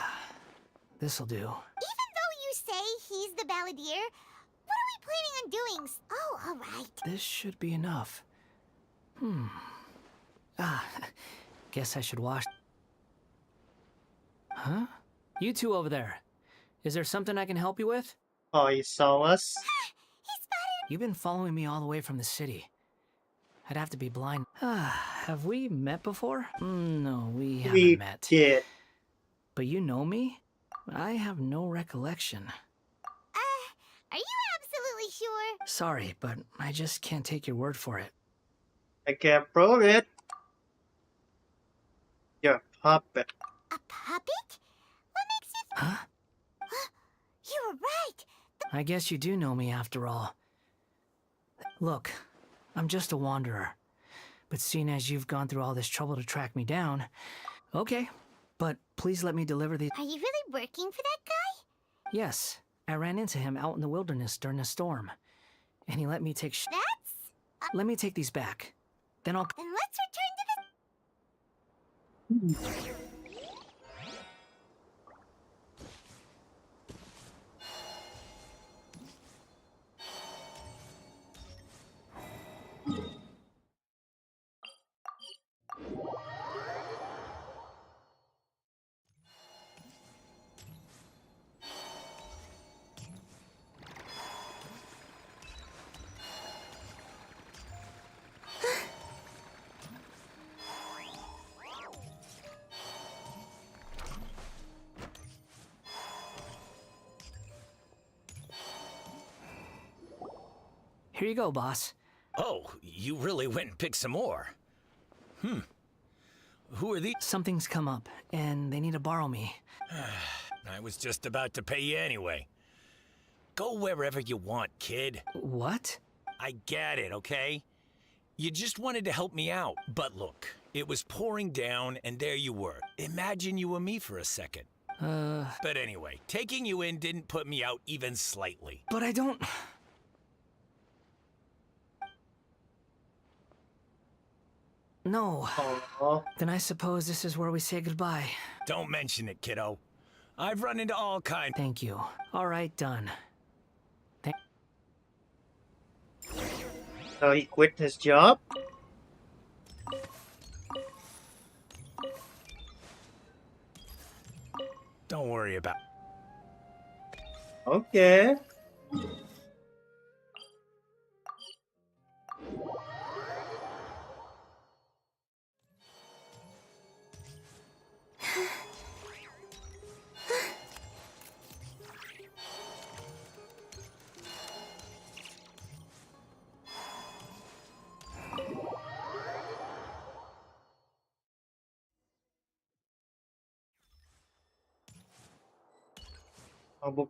this'll do. Even though you say he's the balladeer, what are we planning on doing? Oh, all right. This should be enough. Guess I should wash. Huh? You two over there. Is there something I can help you with? Oh, you saw us? He spotted. You've been following me all the way from the city. I'd have to be blind. Have we met before? No, we haven't We met. did. But you know me? I have no recollection. Are you absolutely sure? Sorry, but I just can't take your word for it. I can't prove it. You're a puppet. A puppet? What makes you Huh? You were right! I guess you do know me after all. Look, I'm just a wanderer. But seeing as you've gone through all this trouble to track me down... Okay, but please let me deliver these... Are you really working for that guy? Yes, I ran into him out in the wilderness during a storm. And he let me take Let me take these back. Then I'll... Then let's return to the... Here you go, boss. Oh, you really went and picked some more. Who are these? Something's come up, and they need to borrow me. I was just about to pay you anyway. Go wherever you want, kid. What? I get it, okay? You just wanted to help me out. But look, it was pouring down, and there you were. Imagine you were me for a second. But anyway, taking you in didn't put me out even slightly. But I don't... No. Aww. Then I suppose this is where we say goodbye. Don't mention it, kiddo. I've run into all kinds. Thank you. All right, done. So he quit his job? Don't worry about it. Okay.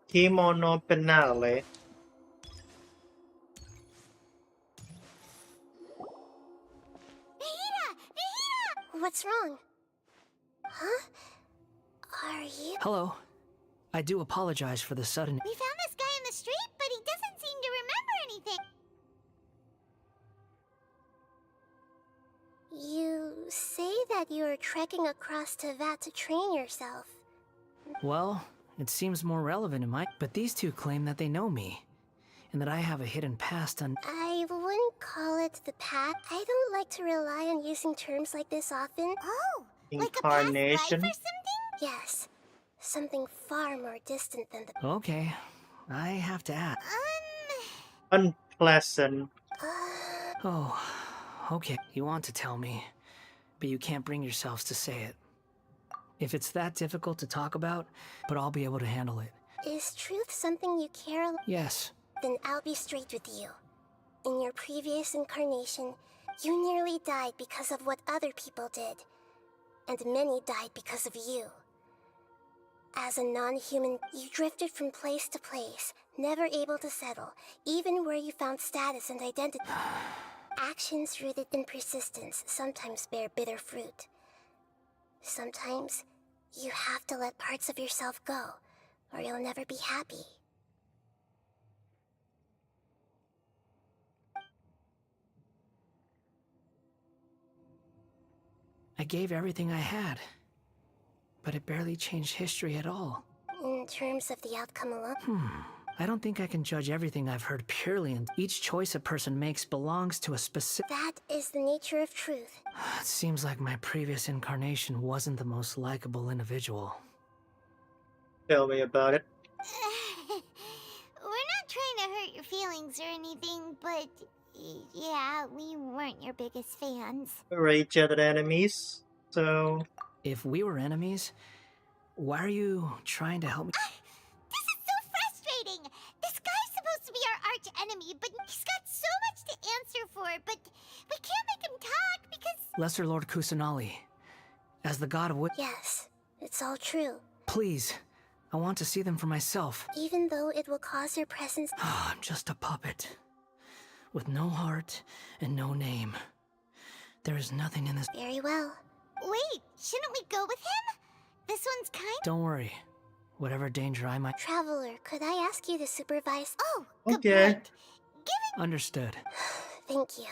Kimono penale. What's wrong? Huh? Are you... Hello. I do apologize for the sudden... We found this guy in the street, but he doesn't seem to remember anything. You say that you are trekking across to Vat to train yourself. Well, it seems more relevant in my... But these two claim that they know me. And that I have a hidden past on... I wouldn't call it the past. I don't like to rely on using terms like this often. Oh, like a Incarnation? past life or something? Yes. Something far more distant than the... Okay. I have to ask. Unpleasant. Oh, okay. You want to tell me, but you can't bring yourselves to say it. If it's that difficult to talk about, but I'll be able to handle it. Is truth something you care? Yes. Then I'll be straight with you. In your previous incarnation, you nearly died because of what other people did. And many died because of you. As a non-human, you drifted from place to place, never able to settle, even where you found status and identity. Actions rooted in persistence sometimes bear bitter fruit. Sometimes, you have to let parts of yourself go, or you'll never be happy. I gave everything I had, but it barely changed history at all. In terms of the outcome alone? I don't think I can judge everything I've heard purely, and each choice a person makes belongs to a specific... That is the nature of truth. It seems like my previous incarnation wasn't the most likable individual. Tell me about it. We're not trying to hurt your feelings or anything, but Yeah, we weren't your biggest fans. Rage-jetted enemies. So If we were enemies, why are you trying to help me? This is so frustrating! This guy's supposed to be our arch enemy, but he's got so much to answer for, but we can't make him talk because... Lesser Lord Kusanali, as the god of wit. Yes, it's all true. Please, I want to see them for myself. Even though it will cause your presence... I'm just a puppet, with no heart and no name. There is nothing in this. Very well. Wait, shouldn't we go with him? This one's kind... Don't worry. Whatever danger I might... Traveler, could I ask you to supervise? Oh, good okay. point. Given... Understood. Thank you.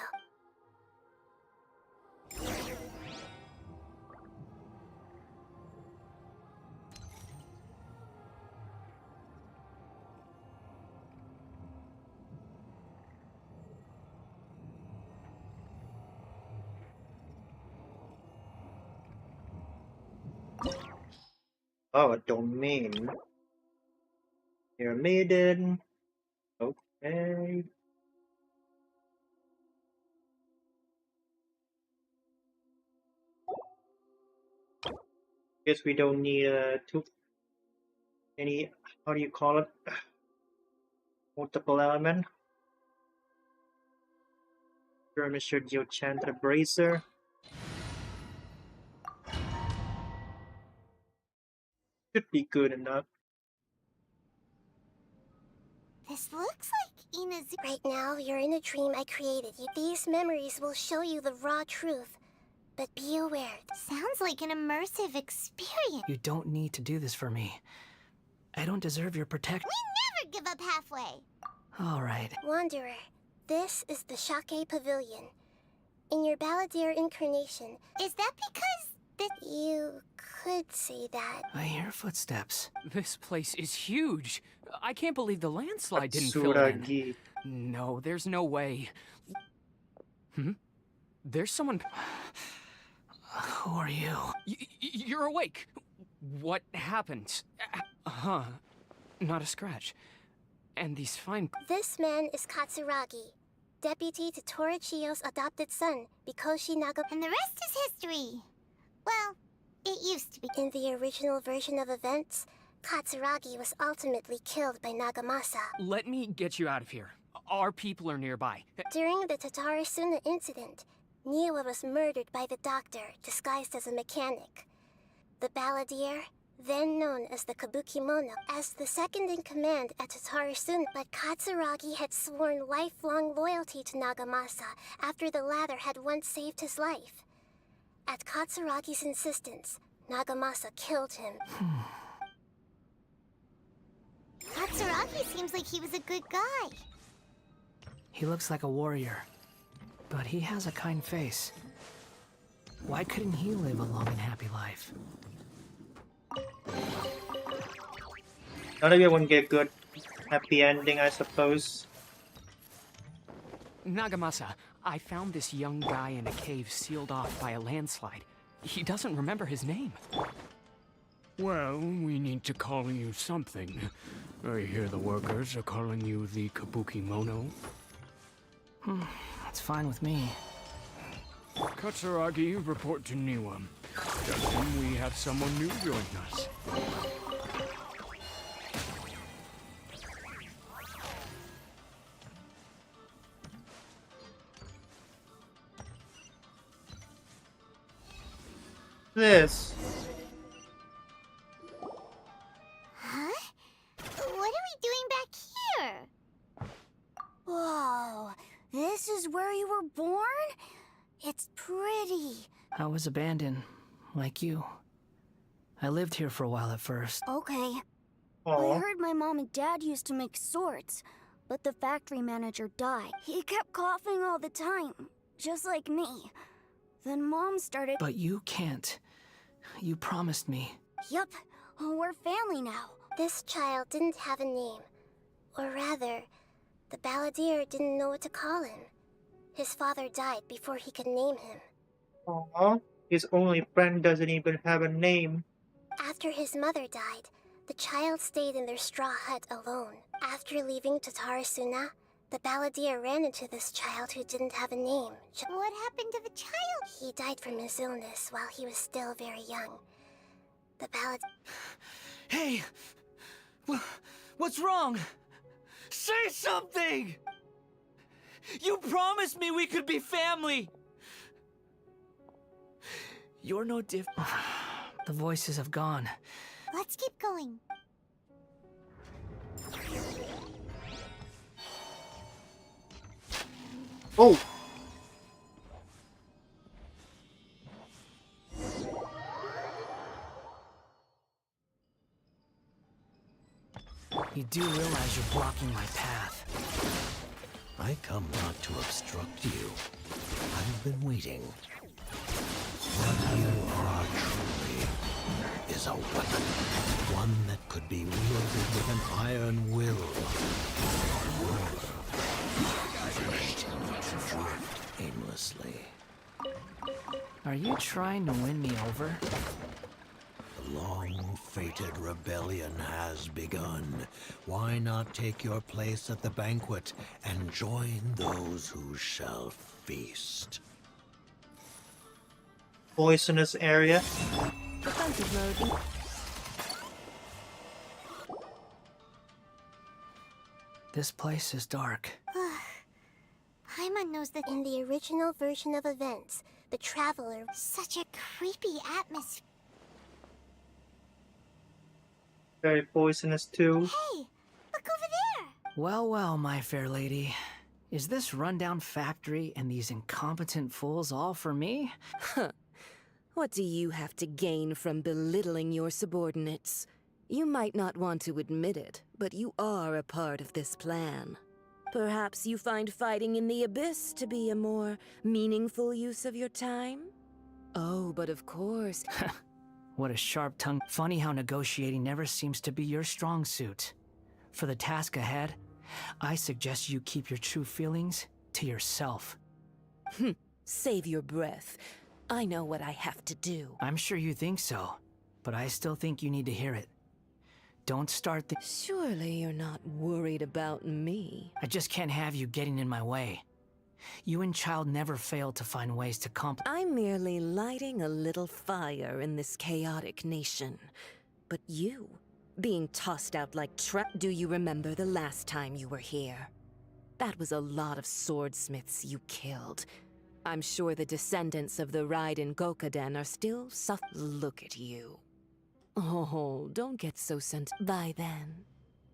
Oh, a domain. You're maiden. Okay. Guess we don't need any, how do you call it? Multiple element. Mr. Geochanted Bracer. Should be good enough. This looks like Ina's... Right now, you're in a dream I created you. These memories will show you the raw truth. But be aware. Sounds like an immersive experience. You don't need to do this for me. I don't deserve your protection. We never give up halfway. All right. Wanderer, this is the Shake Pavilion. In your Balladeer incarnation... Is that because this... You could say that. I hear footsteps. This place is huge. I can't believe the landslide didn't fill it in. Atsuragi. No, there's no way. There's someone... Who are you? You're awake. What happened? Not a scratch. And these fine... This man is Katsuragi, deputy to Torichio's adopted son, Bikoshi Naga... And the rest is history. Well, it used to be. In the original version of events, Katsuragi was ultimately killed by Nagamasa. Let me get you out of here. Our people are nearby. During the Tatarasuna incident, Niwa was murdered by the doctor, disguised as a mechanic. The Balladeer, then known as the Kabukimono, as the second-in-command at Tatarasuna, but Katsuragi had sworn lifelong loyalty to Nagamasa after the latter had once saved his life. At Katsuragi's insistence, Nagamasa killed him. Katsuragi seems like he was a good guy. He looks like a warrior, but he has a kind face. Why couldn't he live a long and happy life? Not everyone get good happy ending, I suppose. Nagamasa, I found this young guy in a cave sealed off by a landslide. He doesn't remember his name. Well, we need to call you something. I hear the workers are calling you the Kabukimono. That's fine with me. Katsuragi, report to Niwa. Tell him we have someone new join us. This. Huh? What are we doing back here? Whoa, this is where you were born? It's pretty. I was abandoned, like you. I lived here for a while at first. Okay. Aww. I heard my mom and dad used to make swords, but the factory manager died. He kept coughing all the time, just like me. Then Mom started... But you can't. You promised me. Yup, we're family now. This child didn't have a name. Or rather, the Balladeer didn't know what to call him. His father died before he could name him. Aww. His only friend doesn't even have a name. After his mother died, the child stayed in their straw hut alone. After leaving Tatarasuna, The balladeer ran into this child who didn't have a name. What happened to the child? He died from his illness while he was still very young. The ballad... Hey! What's wrong? Say something! You promised me we could be family! You're no different. The voices have gone. Let's keep going. Oh! You do realize you're blocking my path. I come not to obstruct you. I've been waiting. What you are truly is a weapon. One that could be wielded with an iron will. To drift aimlessly. Are you trying to win me over? The long-fated rebellion has begun. Why not take your place at the banquet and join those who shall feast? Poisonous area. Defensive mode. This place is dark. Paimon knows that In the original version of events, the Traveler... Such a creepy atmosphere. Very poisonous too. Hey, look over there! Well, well, my fair lady. Is this rundown factory and these incompetent fools all for me? Huh. What do you have to gain from belittling your subordinates? You might not want to admit it, but you are a part of this plan. Perhaps you find fighting in the Abyss to be a more meaningful use of your time? Oh, but of course... What a sharp tongue. Funny how negotiating never seems to be your strong suit. For the task ahead, I suggest you keep your true feelings to yourself. Save your breath. I know what I have to do. I'm sure you think so, but I still think you need to hear it. Don't start the... Surely you're not worried about me. I just can't have you getting in my way. You and Child never fail to find ways to I'm merely lighting a little fire in this chaotic nation. But you, being tossed out like Do you remember the last time you were here? That was a lot of swordsmiths you killed. I'm sure the descendants of the Raiden Gokaden are still Look at you. Oh, don't get so Bye then.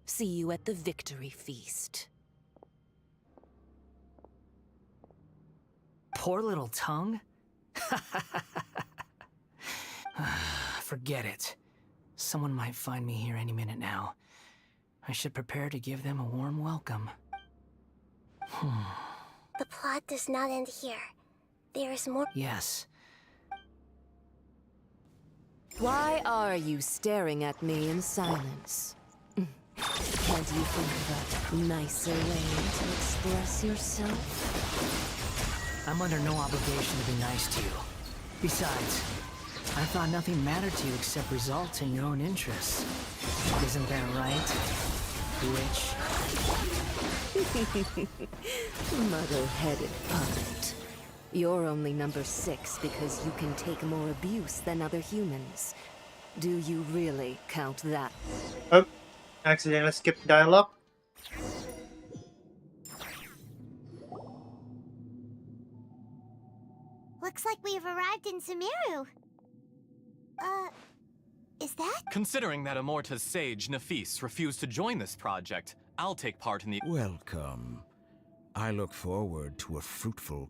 See you at the victory feast. Poor little tongue? Forget it. Someone might find me here any minute now. I should prepare to give them a warm welcome. The plot does not end here. There is more. Yes. Why are you staring at me in silence? Can't you think of a nicer way to express yourself? I'm under no obligation to be nice to you. Besides, I thought nothing mattered to you except results in your own interests. Isn't that right, witch? Muddle-headed puppet. You're only number 6 because you can take more abuse than other humans. Do you really count that? Oh, accidentally skipped dialogue. Looks like we have arrived in Sumeru. Is that? Considering that Amorta's sage, Nafis, refused to join this project, I'll take part in the... Welcome. I look forward to a fruitful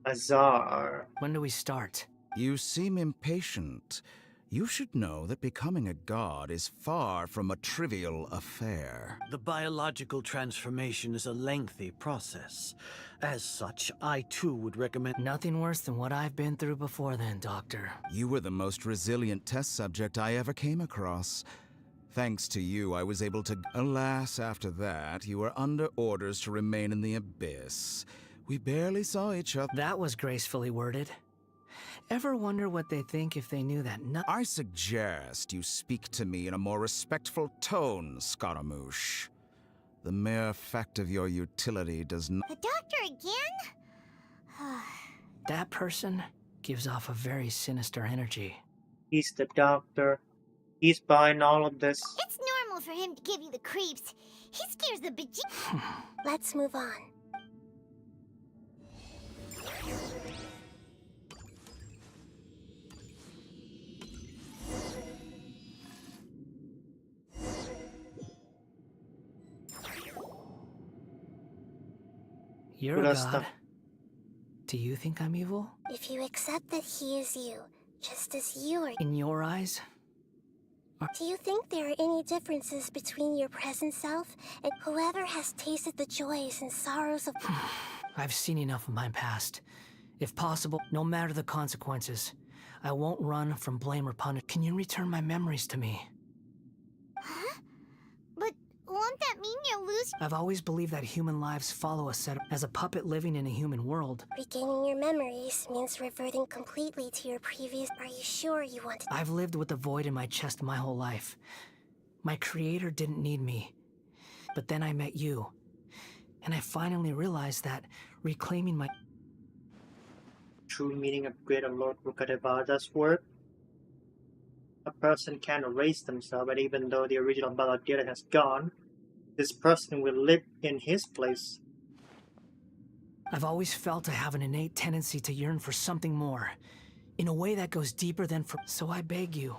Azar. When do we start? You seem impatient. You should know that becoming a god is far from a trivial affair. The biological transformation is a lengthy process. As such, I too would recommend... Nothing worse than what I've been through before then, Doctor. You were the most resilient test subject I ever came across. Thanks to you, I was able to... Alas, after that, you were under orders to remain in the Abyss. We barely saw each other. That was gracefully worded. Ever wonder what they think if they knew that I suggest you speak to me in a more respectful tone, Scaramouche. The mere fact of your utility does not... The doctor again? That person gives off a very sinister energy. He's the doctor. He's behind all of this. It's normal for him to give you the creeps. He scares the beje- Let's move on. You're a god. Do you think I'm evil? If you accept that he is you, just as you are... In your eyes? Do you think there are any differences between your present self and whoever has tasted the joys and sorrows of... I've seen enough of my past. If possible, no matter the consequences, I won't run from blame or punishment. Can you return my memories to me? Huh? But won't that mean you'll lose... I've always believed that human lives follow a set of... As a puppet living in a human world. Regaining your memories means reverting completely to your previous... Are you sure you want to... I've lived with the void in my chest my whole life. My creator didn't need me. But then I met you. And I finally realized that reclaiming my... True meaning of greater Lord Rukadevada's work. A person can erase themselves, and even though the original balladeer has gone, this person will live in his place. I've always felt I have an innate tendency to yearn for something more, in a way that goes deeper than for... So I beg you,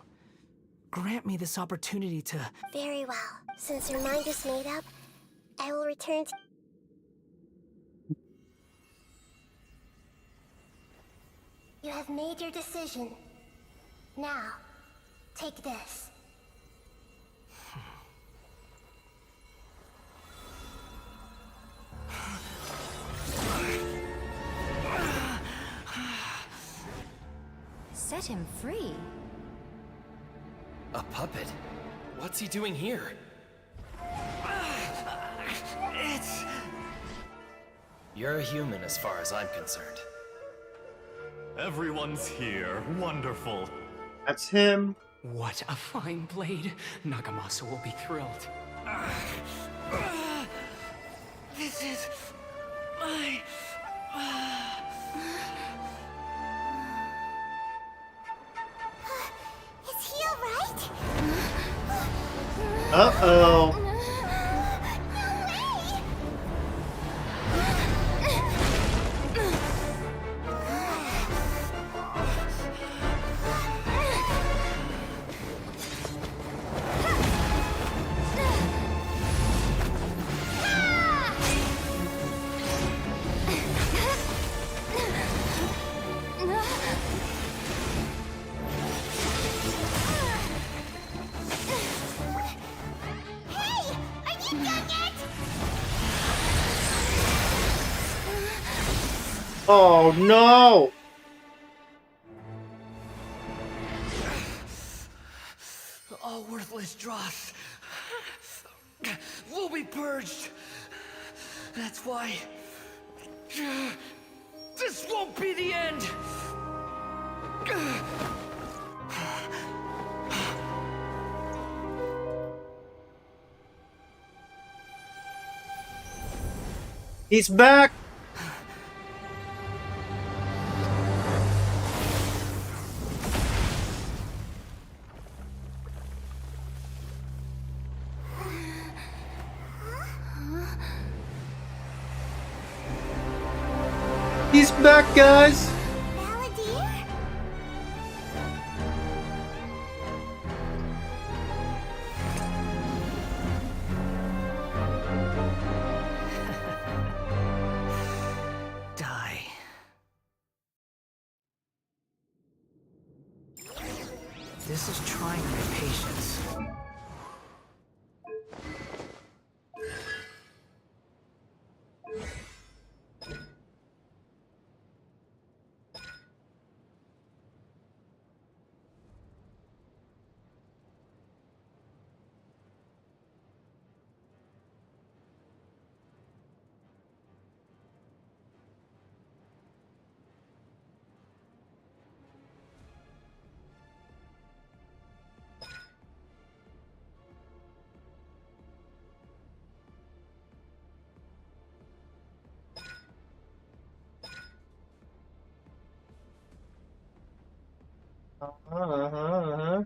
grant me this opportunity to... Very well. Since your mind is made up, I will return to... You have made your decision. Now, take this. Set him free? A puppet? What's he doing here? You're a human as far as I'm concerned. Everyone's here. Wonderful. That's him. What a fine blade. Nagamasa will be thrilled. This is... my... Is he alright? Uh-oh. Oh no! All worthless dross will be purged. That's why this won't be the end. He's back! He's back, guys! Die. This is trying my patience. Uh-huh.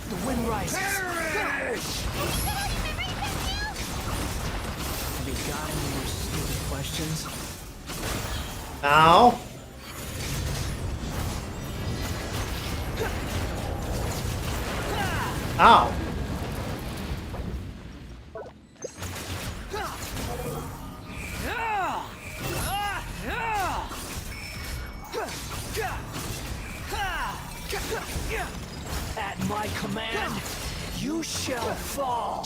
The wind rises. Have you got any more stupid questions? Ow. Ow. At my command, you shall fall.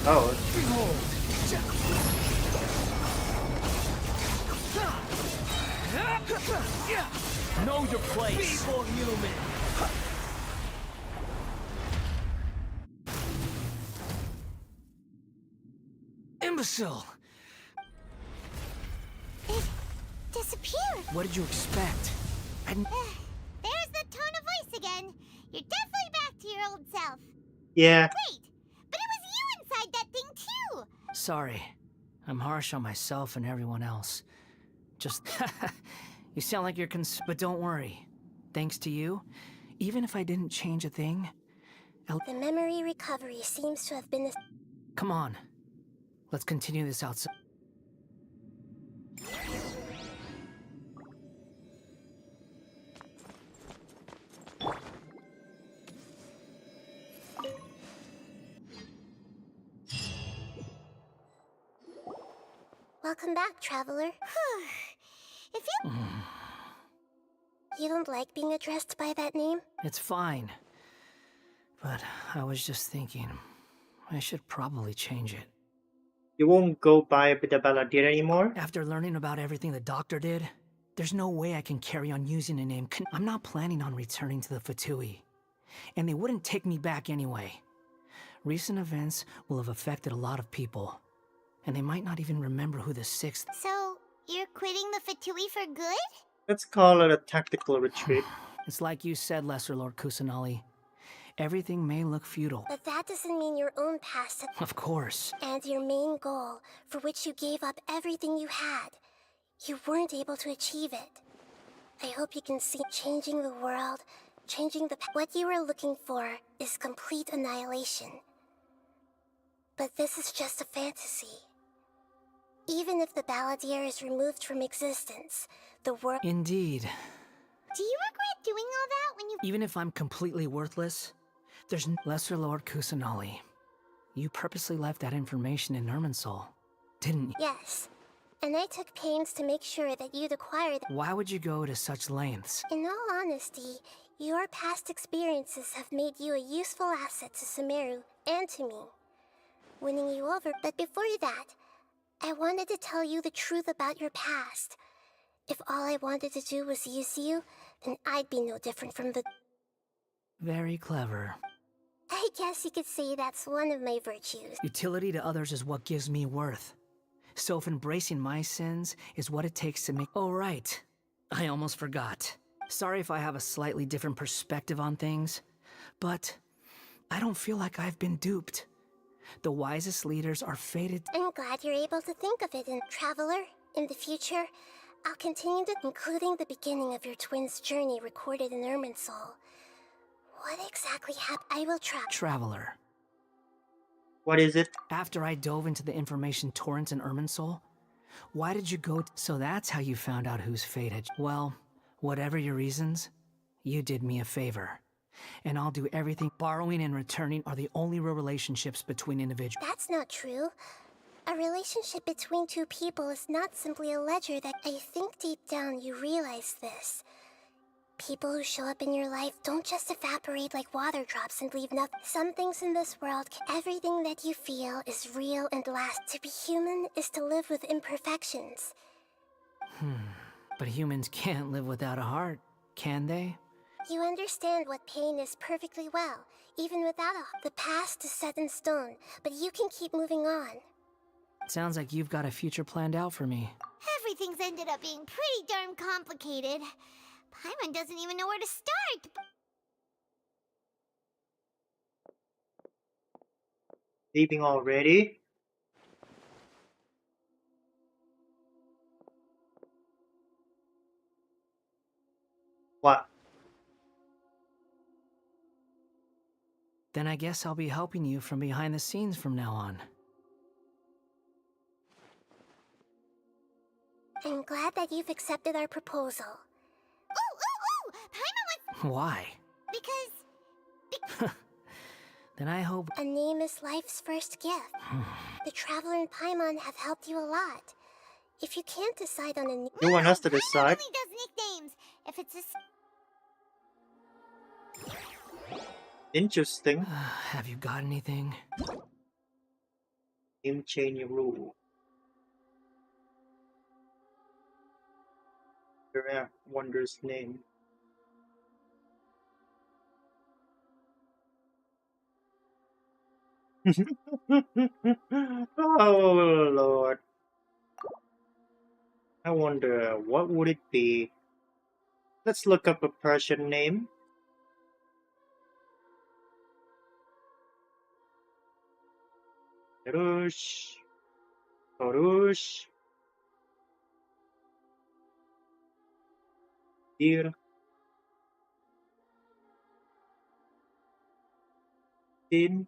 Oh. Behold. Know your place. Feeble human. Imbecile. It disappeared. What did you expect? There's the tone of voice again. You're definitely back to your old self. Yeah. Wait, but it was you inside that thing too. Sorry. I'm harsh on myself and everyone else. Just... You sound like you're but don't worry. Thanks to you, even if I didn't change a thing... The memory recovery seems to have been... Come on. Let's continue this outside. Welcome back, traveler. If you... You don't like being addressed by that name? It's fine. But I was just thinking, I should probably change it. You won't go by the Balladeer anymore? After learning about everything the doctor did, there's no way I can carry on using a name. I'm not planning on returning to the Fatui. And they wouldn't take me back anyway. Recent events will have affected a lot of people. And they might not even remember who the 6th... So, you're quitting the Fatui for good? Let's call it a tactical retreat. It's like you said, Lesser Lord Kusanali. Everything may look futile. But that doesn't mean your own past... Of course. And your main goal, for which you gave up everything you had. You weren't able to achieve it. I hope you can see changing the world, changing the... What you were looking for is complete annihilation. But this is just a fantasy. Even if the Balladeer is removed from existence, the world... Indeed. Do you regret doing all that when you... Even if I'm completely worthless, there's Lesser Lord Kusanali. You purposely left that information in Irminsul, didn't you? Yes. And I took pains to make sure that you'd acquire them. Why would you go to such lengths? In all honesty, your past experiences have made you a useful asset to Sumeru and to me. Winning you over, but before that, I wanted to tell you the truth about your past. If all I wanted to do was use you, then I'd be no different from the... Very clever. I guess you could say that's one of my virtues. Utility to others is what gives me worth. So if embracing my sins is what it takes to make... Oh, right. I almost forgot. Sorry if I have a slightly different perspective on things, but I don't feel like I've been duped. The wisest leaders are fated... I'm glad you're able to think of it in Traveler. In the future, I'll continue to... including the beginning of your twins' journey recorded in Irminsul. What exactly happened? I will try... Traveler. What is it? After I dove into the information torrents in Irminsul, why did you go... So that's how you found out whose fate had... Well, whatever your reasons, you did me a favor. And I'll do everything. Borrowing and returning are the only real relationships between individuals. That's not true. A relationship between two people is not simply a ledger that... I think deep down you realize this. People who show up in your life don't just evaporate like water drops and leave nothing. Some things in this world, everything that you feel is real and lasts. To be human is to live with imperfections. But humans can't live without a heart, can they? You understand what pain is perfectly well, even without a... The past is set in stone, but you can keep moving on. Sounds like you've got a future planned out for me. Everything's ended up being pretty darn complicated. Paimon doesn't even know where to start. Leaving already? What? Then I guess I'll be helping you from behind the scenes from now on. I'm glad that you've accepted our proposal. Ooh! Paimon wants... Why? Because... Then I hope... A name is life's first gift. The Traveler and Paimon have helped you a lot. If you can't decide on a name... You want us to decide? Paimon only does nicknames. If it's a... Interesting. Have you got anything? Name change rule. Giraffe Wonder's name. Oh Lord. I wonder what would it be? Let's look up a Persian name. Karush. Karush. Dir. Din.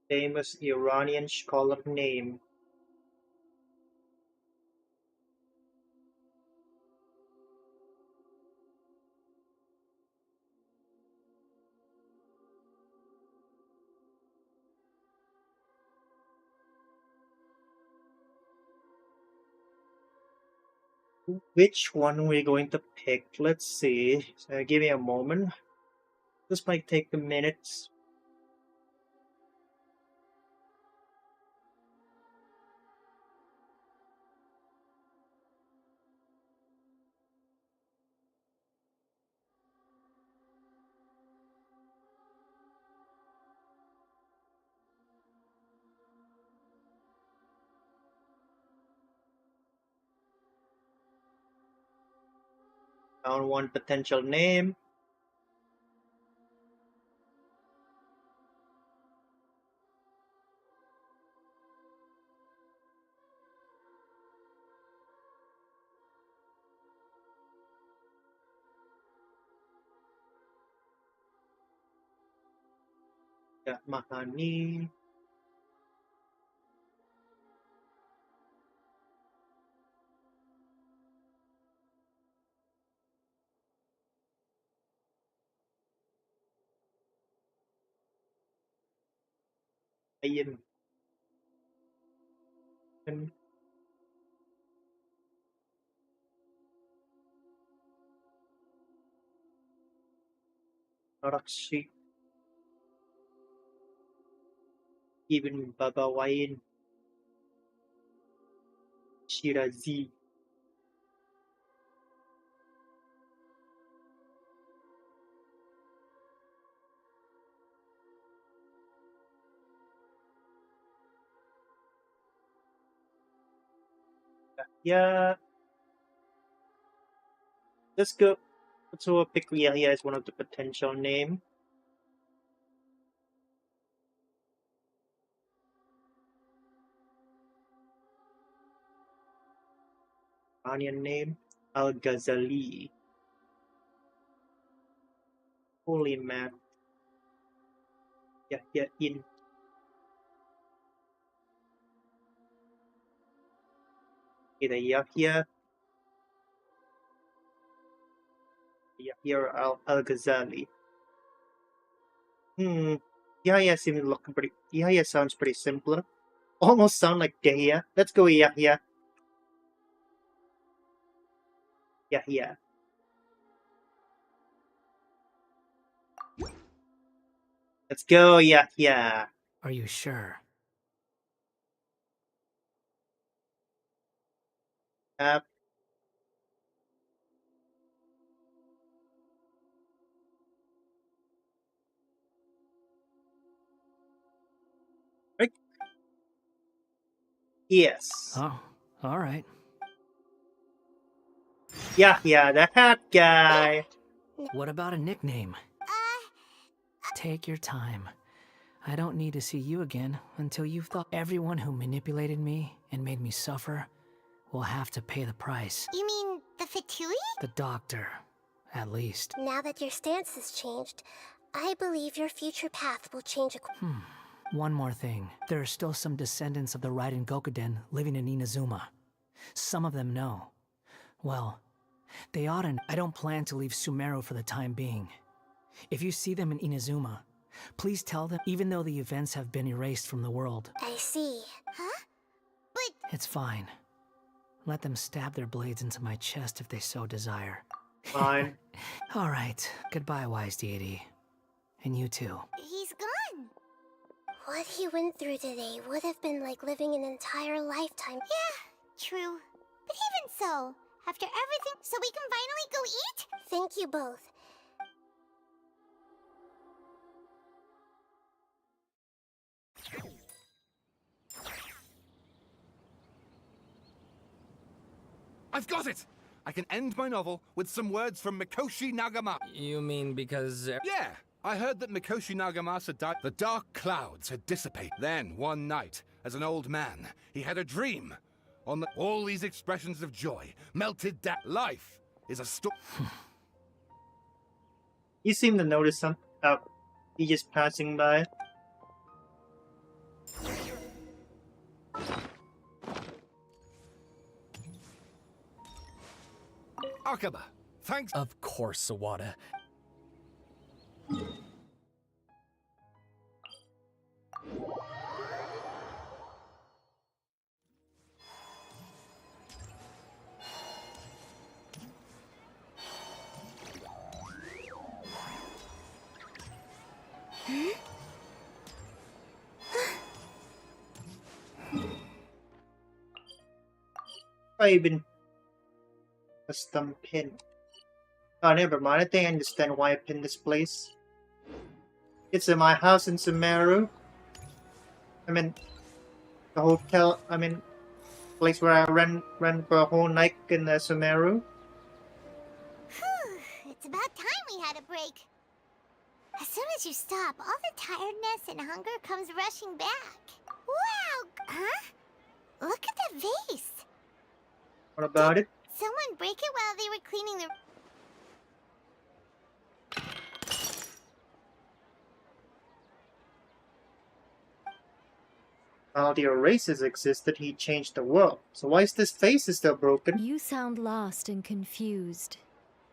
Famous Iranian scholar name. Which one are we going to pick? Let's see. So give me a moment. This might take a minute. Found one potential name. Got Mahani. Ayun. Araksi. Even Babawain. Shirazi. Yeah. Let's go. So pick Yahya as one of the potential name. Iranian name. Al-Ghazali. Holy man. Yahya in. Either Yahya. Yahya or Al-Ghazali. Yahya seems to look pretty. Yahya sounds pretty simpler. Almost sound like Dahya. Let's go Yahya. Yeah, yeah. Let's go, yeah, yeah. Are you sure? Uh, right. Yes. Oh, all right. Yeah, yeah, the hat guy. What about a nickname? Take your time. I don't need to see you again until you've thought everyone who manipulated me and made me suffer will have to pay the price. You mean the Fatui? The doctor, at least. Now that your stance has changed, I believe your future path will change. One more thing. There are still some descendants of the Raiden Gokuden living in Inazuma. Some of them know. Well, they ought to. I don't plan to leave Sumeru for the time being. If you see them in Inazuma, please tell them, even though the events have been erased from the world. I see. Huh? But... It's fine. Let them stab their blades into my chest if they so desire. Fine. All right. Goodbye, wise deity. And you too. He's gone. What he went through today would have been like living an entire lifetime. Yeah, true. But even so, after everything, so we can finally go eat? Thank you both. I've got it! I can end my novel with some words from Mikoshi Nagamasa. You mean because... Yeah! I heard that Mikoshi Nagamasa died. The dark clouds had dissipated. Then, one night, as an old man, he had a dream. All these expressions of joy melted down. Life is a story. You seem to notice some. He just passing by. Akaba, thanks. Of course, Sawada. I've been custom pin. Oh, never mind. I think I understand why I pinned this place. It's in my house in Sumeru. I mean, the hotel. I mean, place where I ran for a whole night in Sumeru. It's about time we had a break. As soon as you stop, all the tiredness and hunger comes rushing back. Wow! Huh? Look at the vase. What about it? Someone break it while they were cleaning the... While the erasers existed, he changed the world. So why is this face still broken? You sound lost and confused.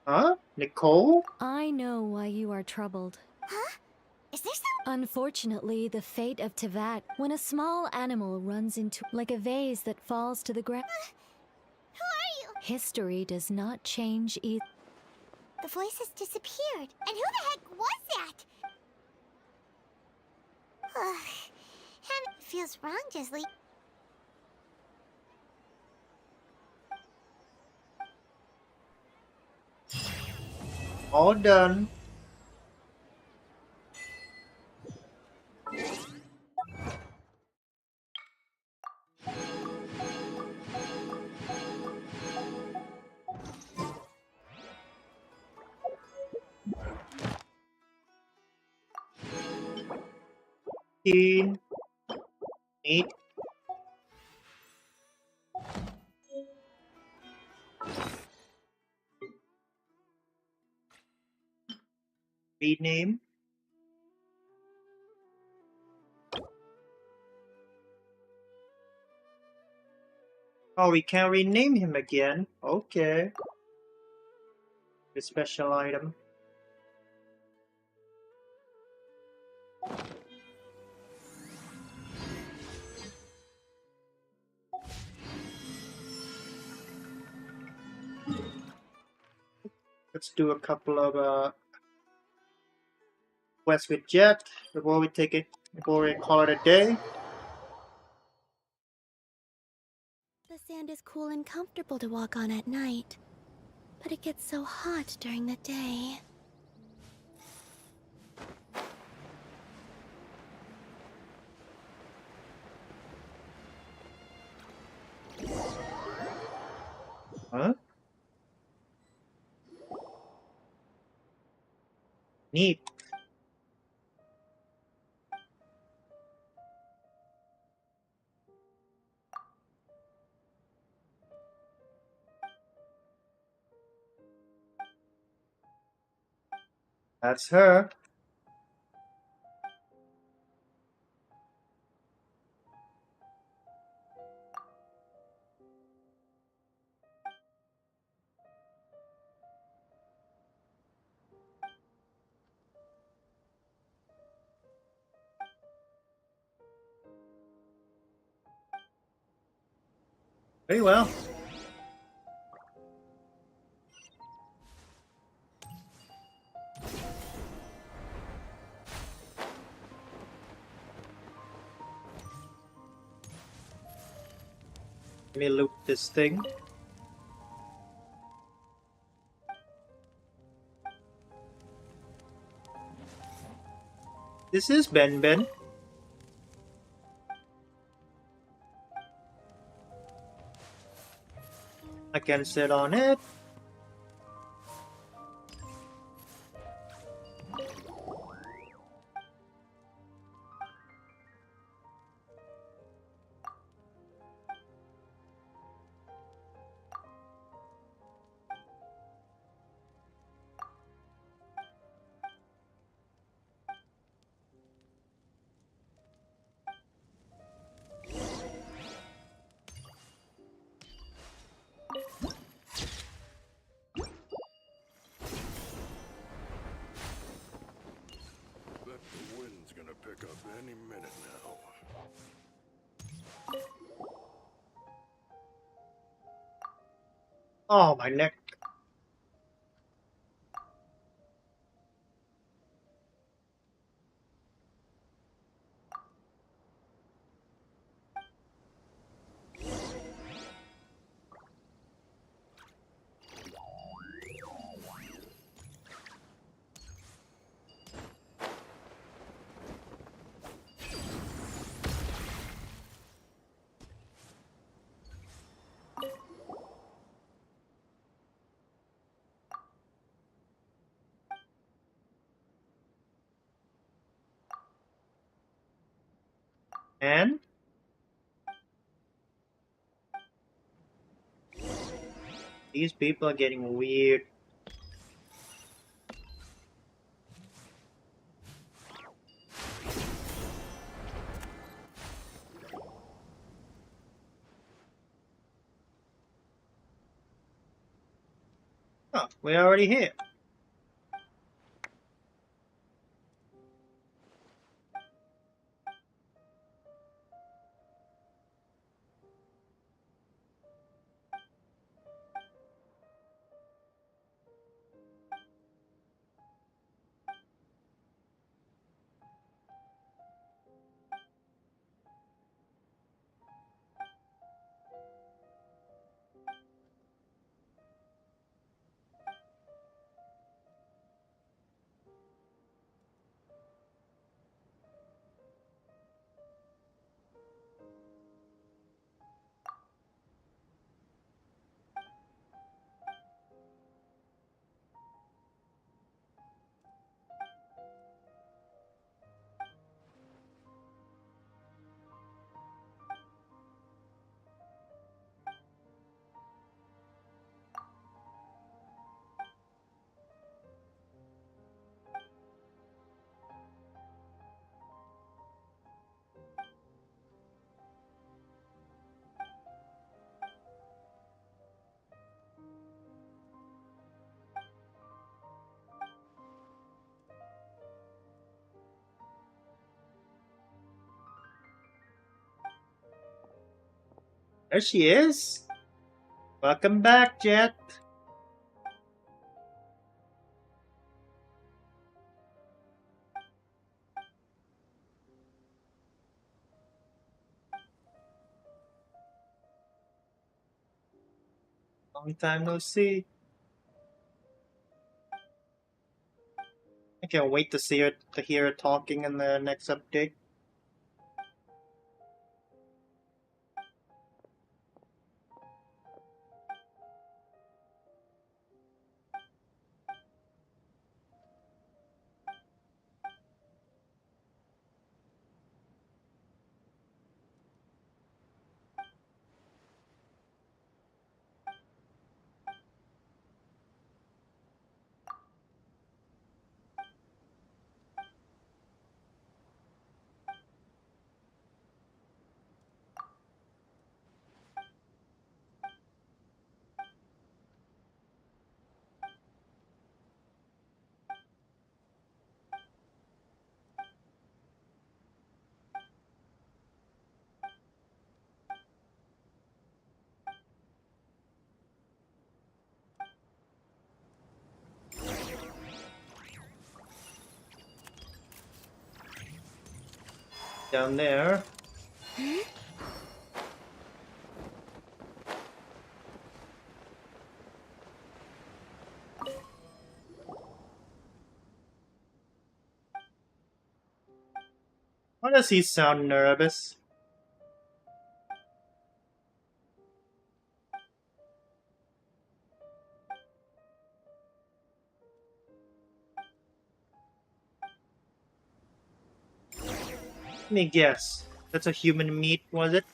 Huh? Nicole? I know why you are troubled. Huh? Is there some... Unfortunately, the fate of Tevat, when a small animal runs into... like a vase that falls to the ground... Who are you? History does not change either. The voice has disappeared. And who the heck was that? And it feels wrong, Jisley. All done. Neat. Rename. Oh, we can rename him again. Okay. A special item. let's do a couple of quests with Jeht before we call it a day. The sand is cool and comfortable to walk on at night, but it gets so hot during the day. Huh? Neat. That's her. Very well. Let me loot this thing. This is Ben. I can sit on it. The wind's gonna pick up any minute now. Oh, my neck. And these people are getting weird. Oh, we're already here. There she is. Welcome back, Jeht. Long time no see. I can't wait to see her, to hear her talking in the next update. Down there. Why does he sound nervous? Let me guess. That's a human meat, was it?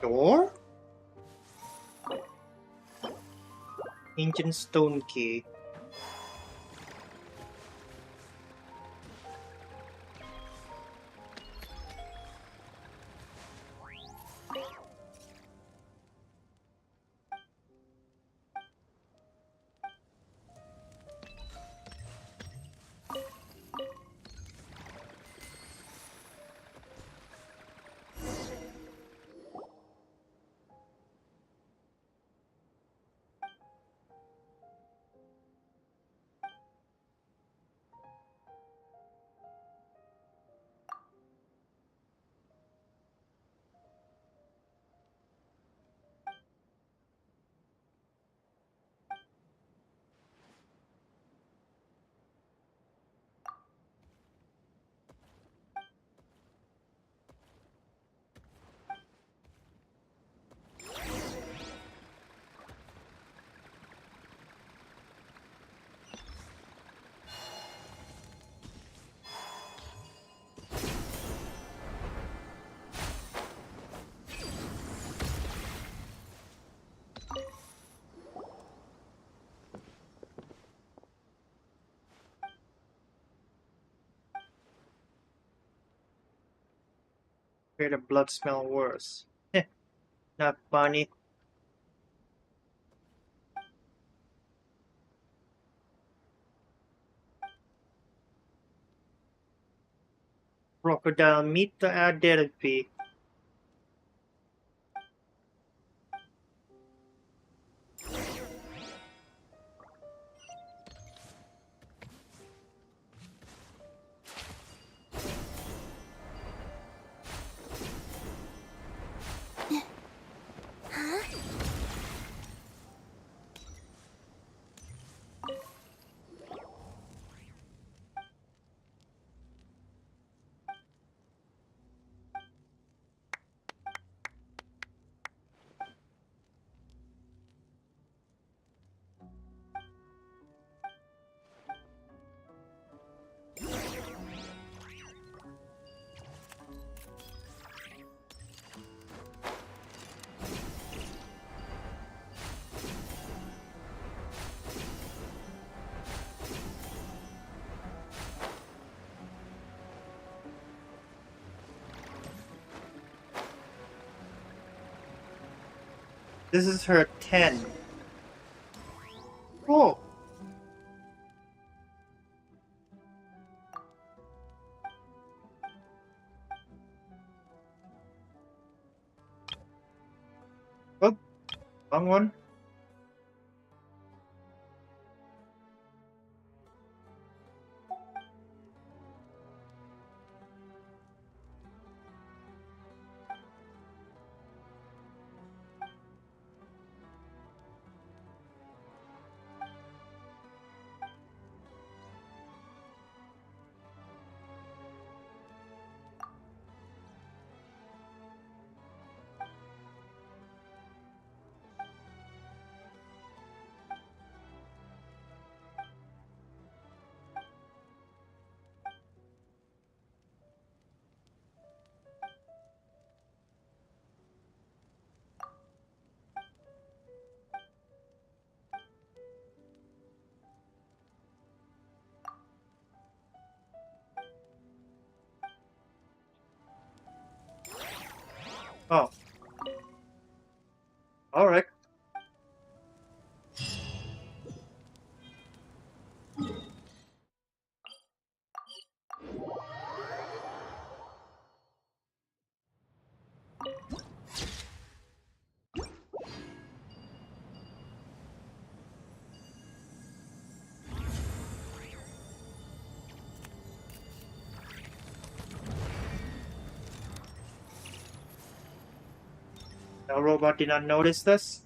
Door? Ancient stone key. Made the blood smell worse. Heh, not funny. Crocodile meat to identity. This is her 10. Oh. Oh, wrong one. Oh. Alright. The robot did not notice this.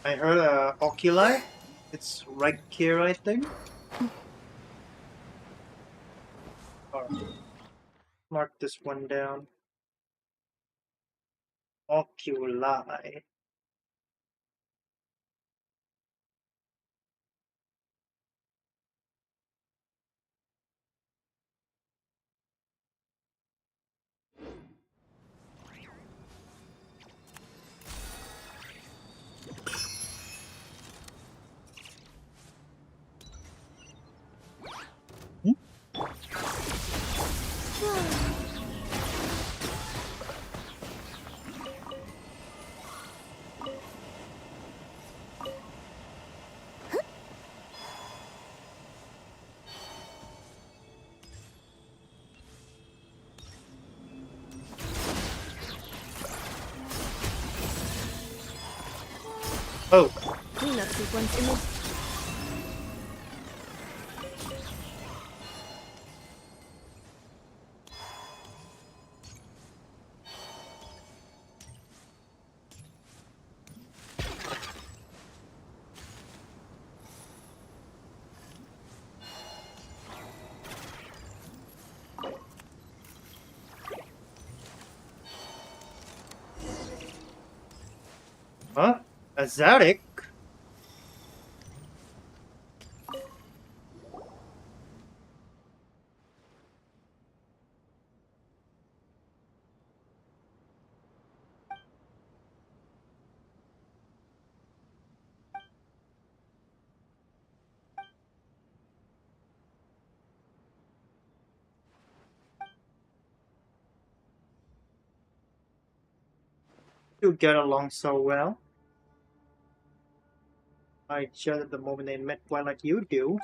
I heard oculi. It's right here, I think. Mark this one down. Oculi. Oh. Cleanup sequence image. Huh? Exotic? You get along so well. I judge at the moment they met well like you do.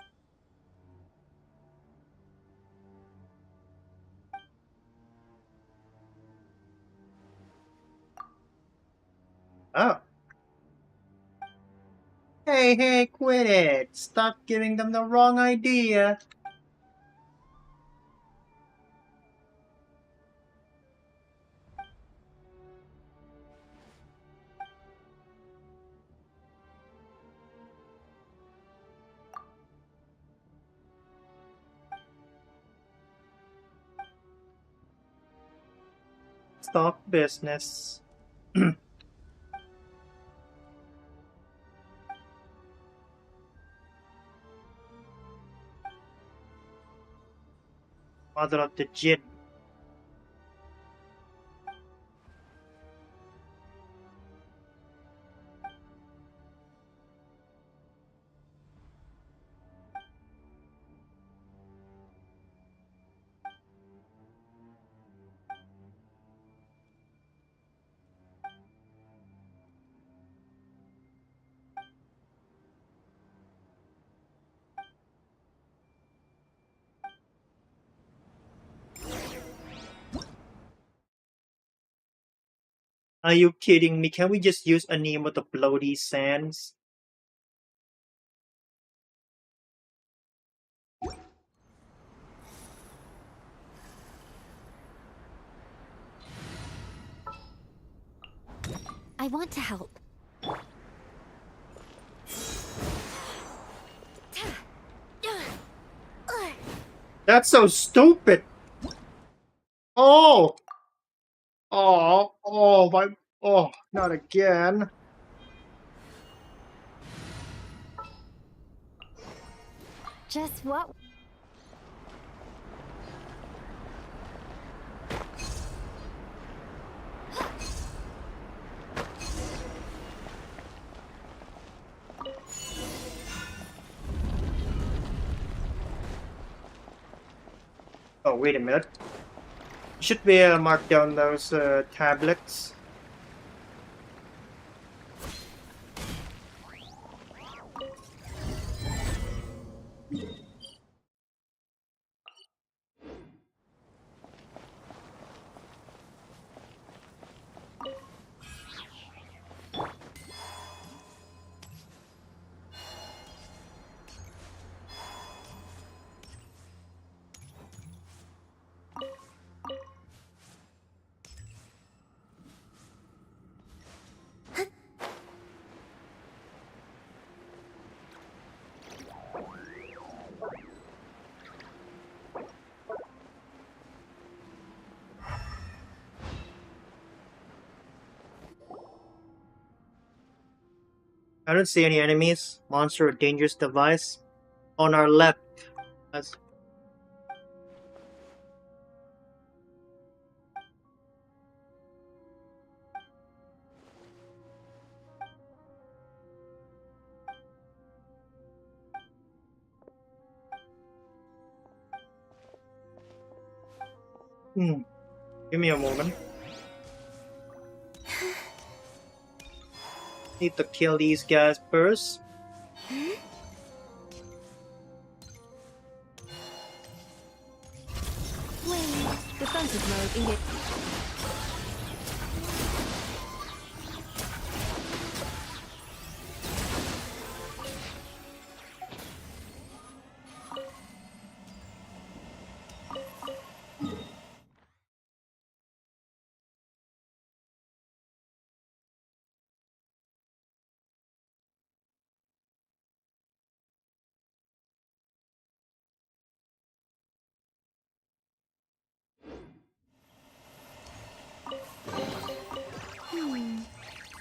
Oh. Hey, quit it! Stop giving them the wrong idea! Stock business. Mother of the Jeht. Are you kidding me? Can we just use Anemo to blow these sands? I want to help. That's so stupid! Oh! Oh, my... Oh, not again. Just what? Oh, wait a minute. Should we mark down those tablets? I don't see any enemies, monster or dangerous device. On our left. That's... Give me a moment. Need to kill these guys first. Defensive mode engaged.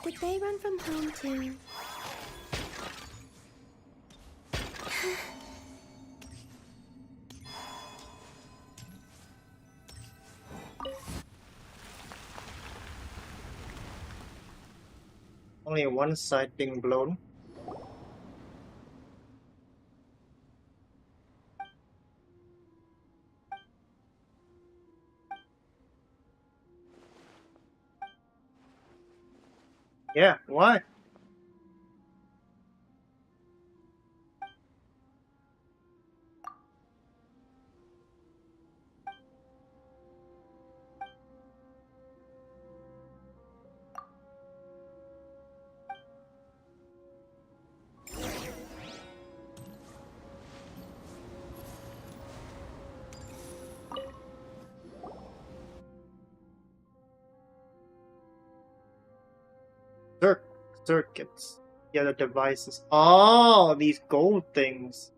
Did they run from home too? Only one side being blown. Yeah, why? Circuits. Yeah, the devices. Oh, these gold things.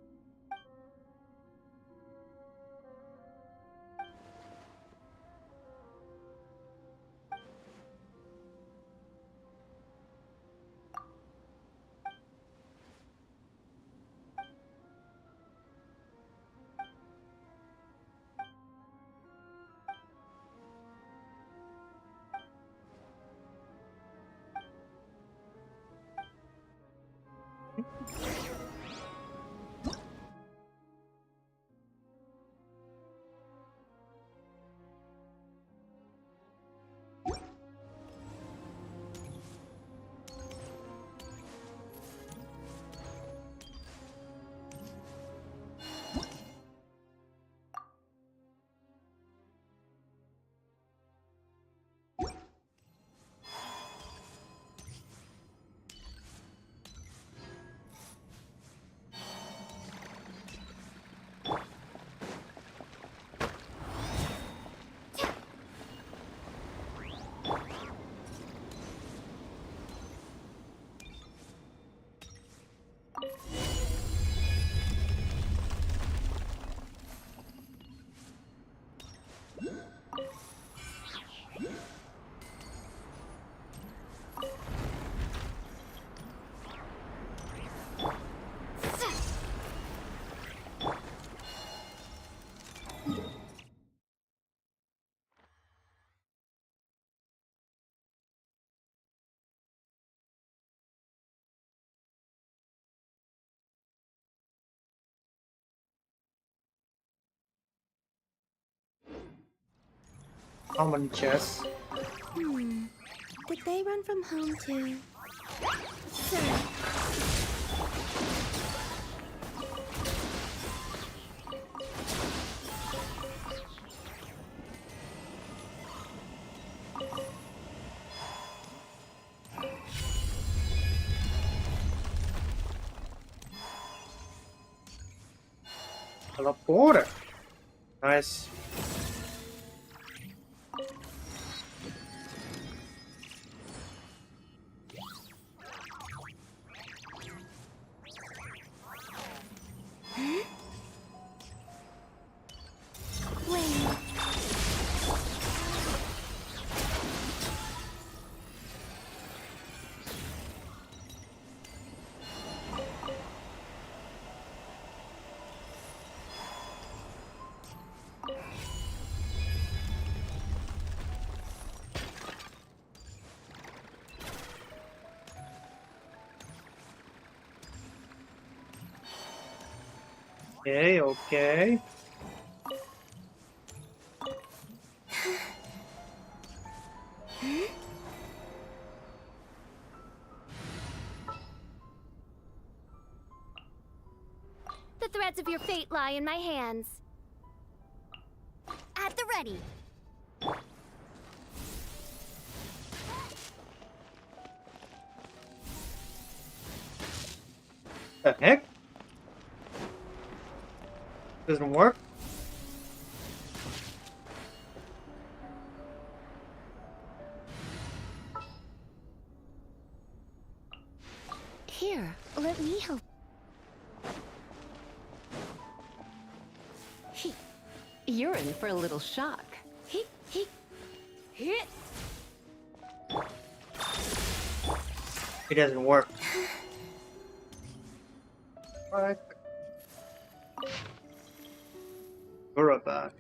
Common chess. Did they run from home too? Sir. Teleporter. Nice. Okay, okay. The threads of your fate lie in my hands. At the ready. The heck? Doesn't work? Here, let me help. You're in for a little shock. It doesn't work. Right. We're back.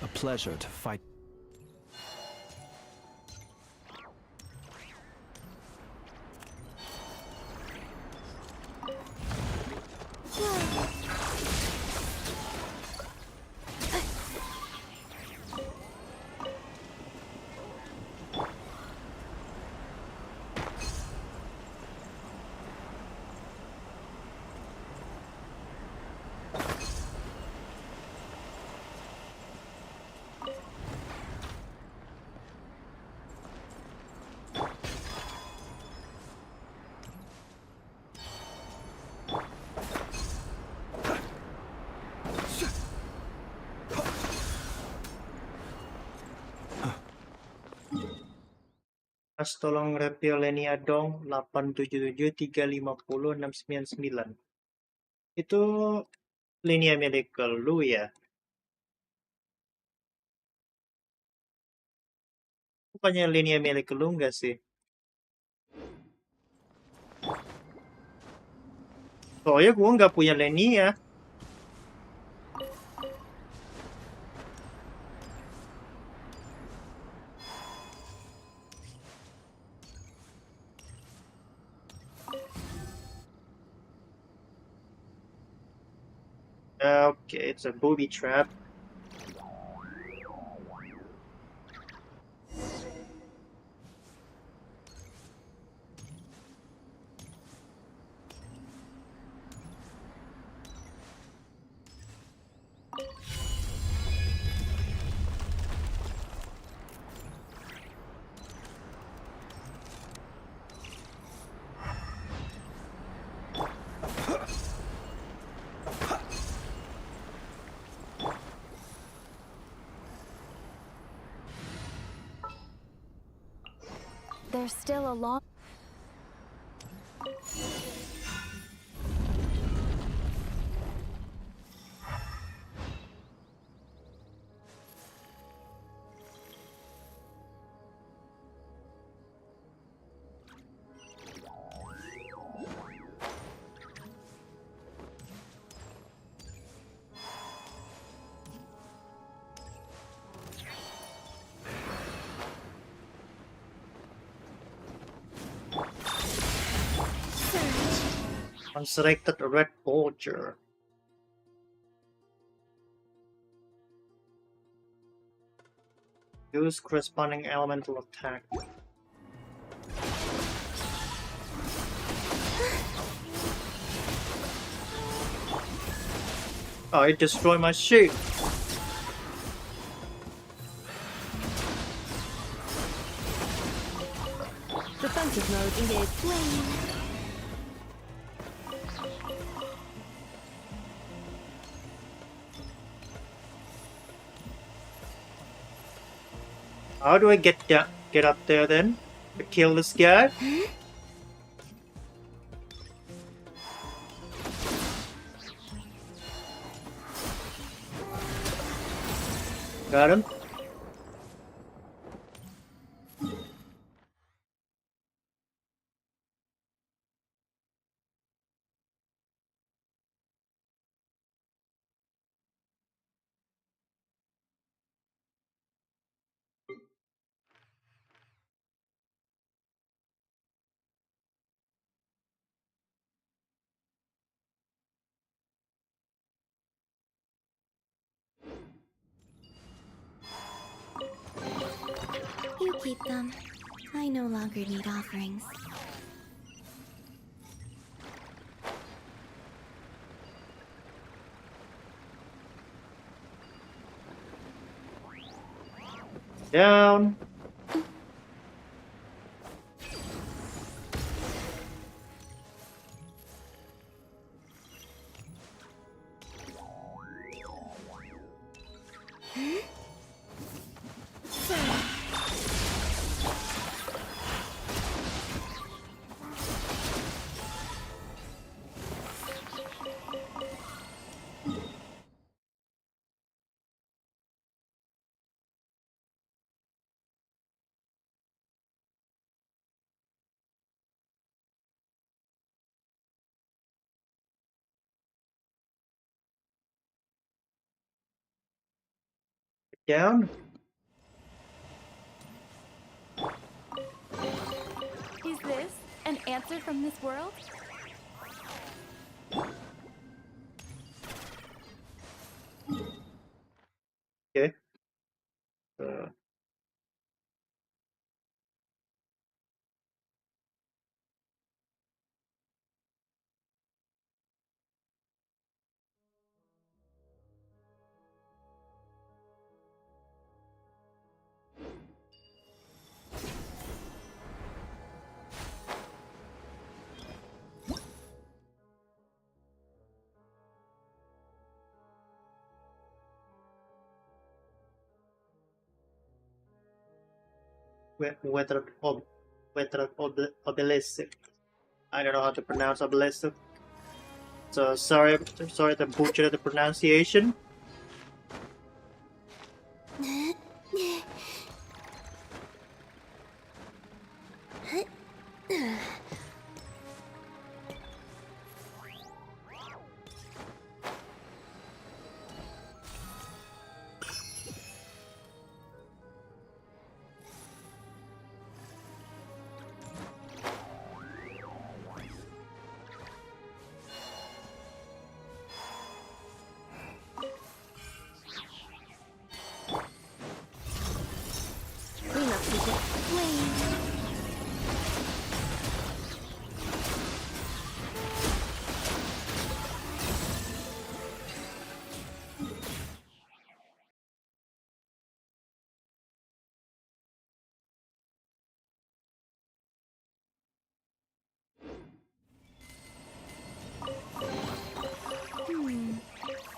A pleasure to fight. Mas tolong reveal Lenia dong 877-350-699. Itu Lenia milik lu ya? Bukannya Lenia milik lu nggak sih? Soalnya gua nggak punya Lenia. Okay, it's a booby trap. There's still a long... Unselected red border. Use corresponding elemental attack. Oh, it destroyed my sheep. Defensive mode engaged. Flame. How do I get up there then? To kill this guy? Got him. You keep them. I no longer need offerings. Down. Down. Is this an answer from this world? Okay. Whether obelisk. I don't know how to pronounce obelisk. So sorry to butcher the pronunciation.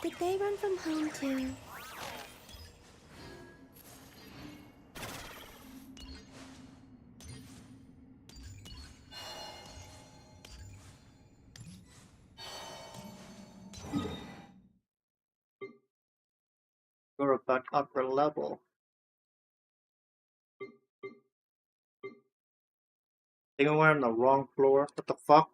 Did they run from home too? We're about upper level. I think we're on the wrong floor. What the fuck?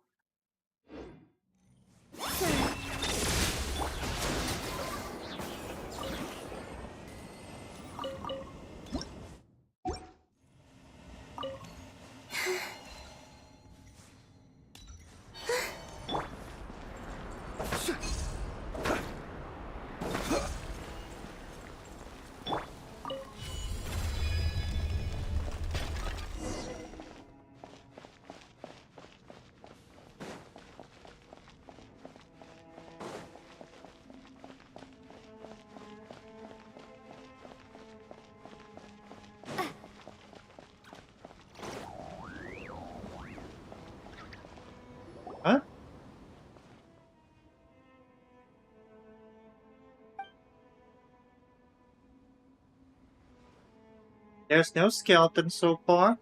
There's no skeleton so far.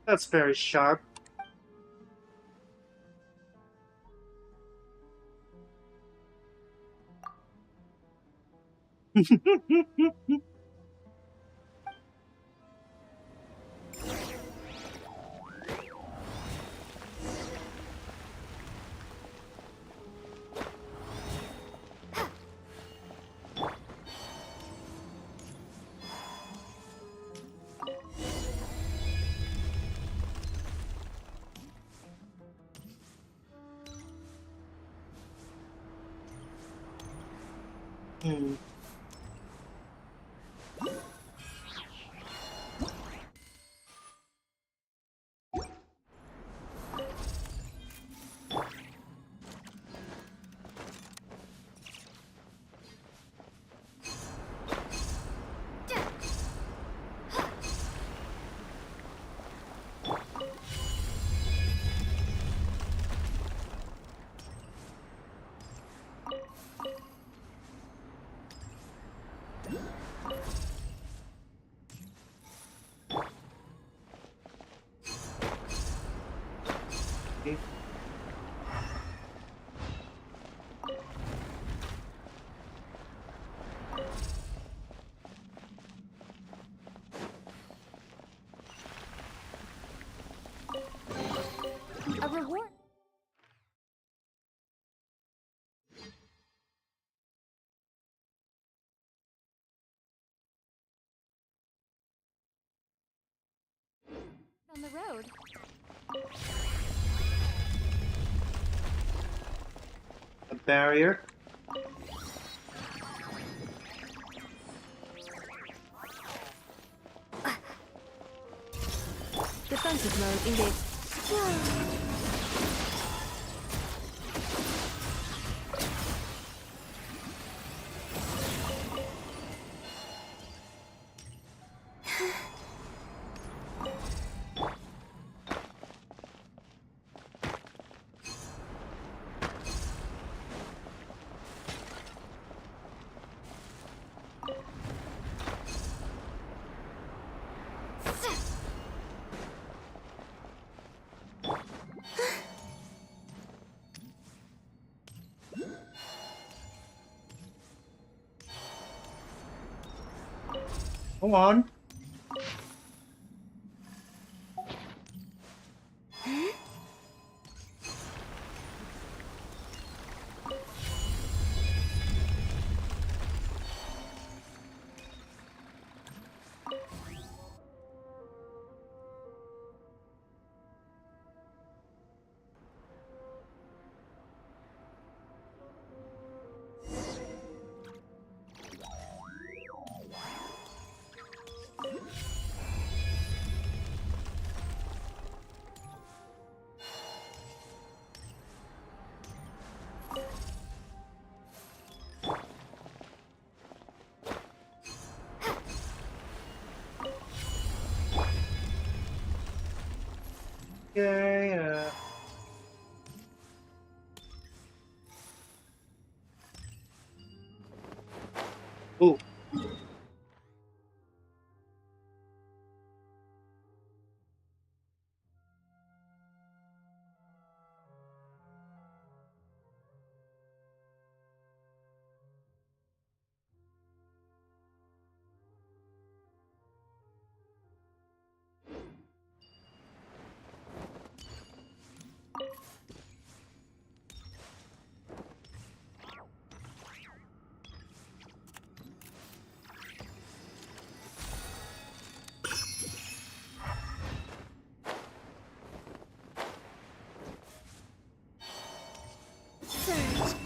That's very sharp. A reward. On the road. A barrier. Defensive mode engaged. Come on. Yeah. Ooh.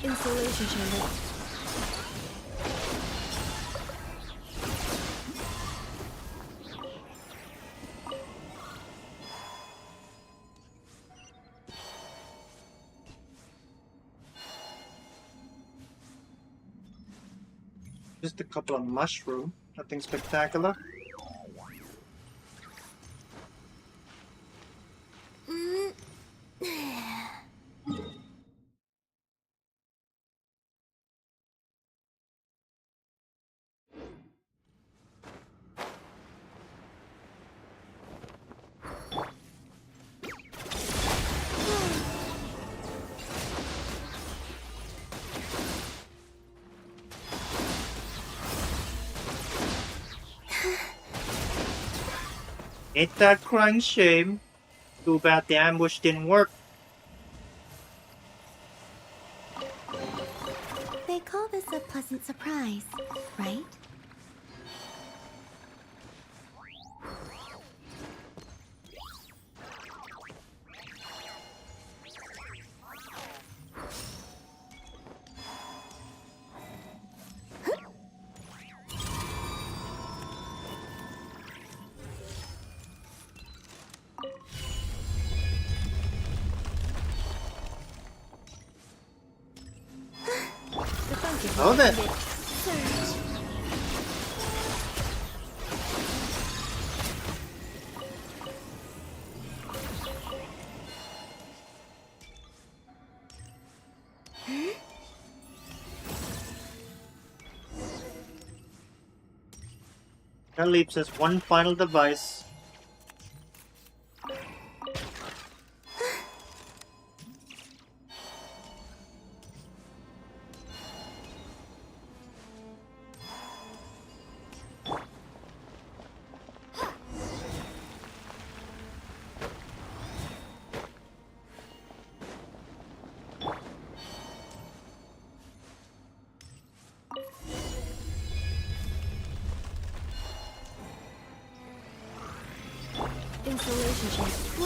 Insulation chamber. Just a couple of mushrooms. Nothing spectacular. Ain't that crying shame? Too bad the ambush didn't work. They call this a pleasant surprise, right? Oh, then. That leaves us one final device.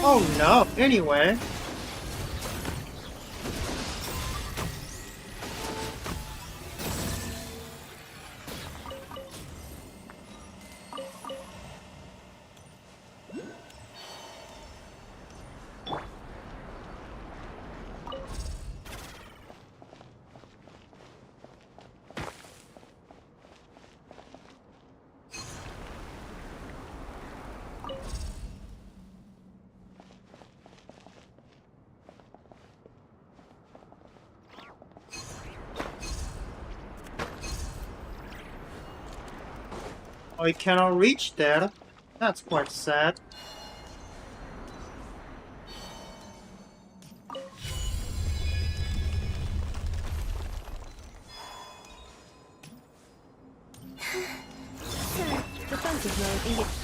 Oh no, anyway. Oh, he cannot reach there. That's quite sad. Defensive mode engaged.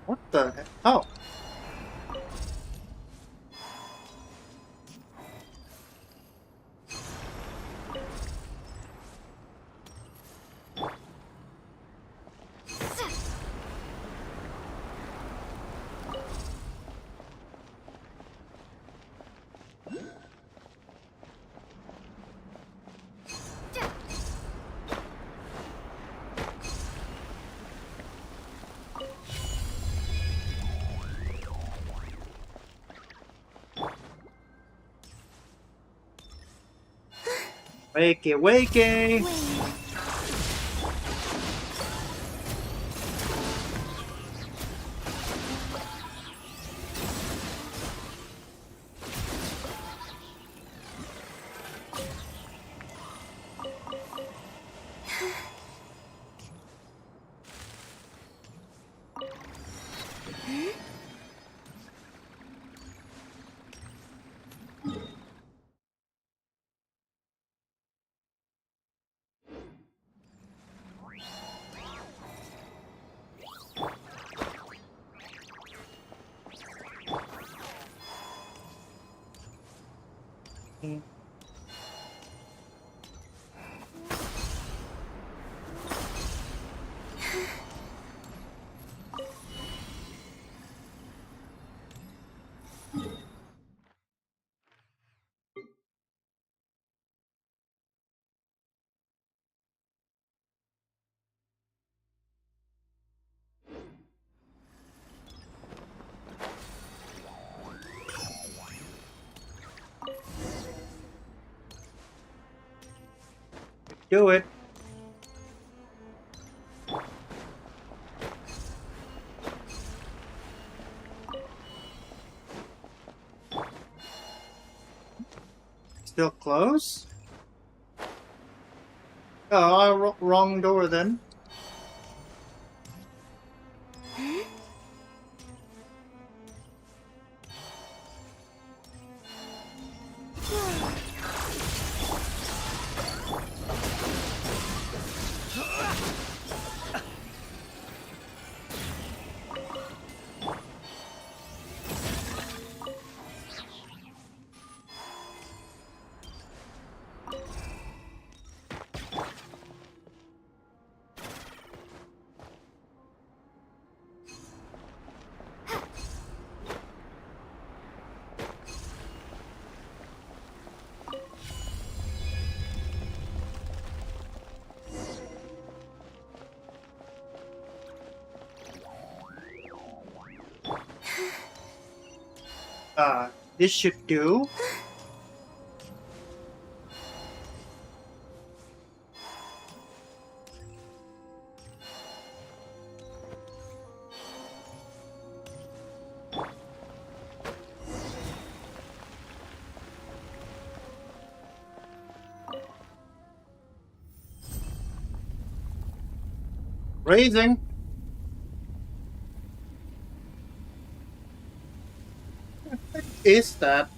What the heck? Oh. Wakey, wakey! do it. Still close? Oh, wrong door then. This should do. Raising. What is that?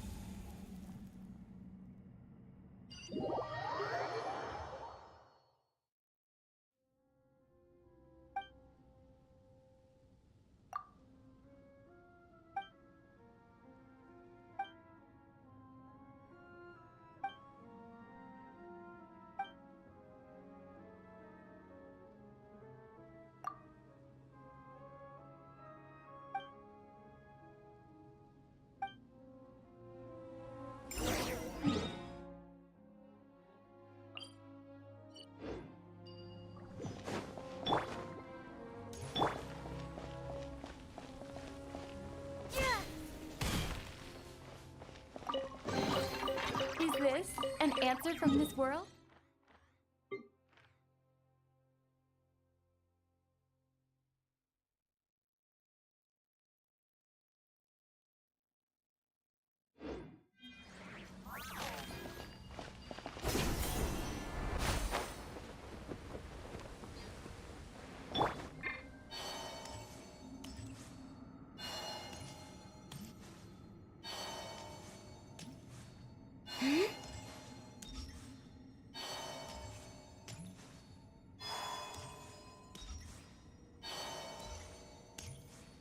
Is this an answer from this world?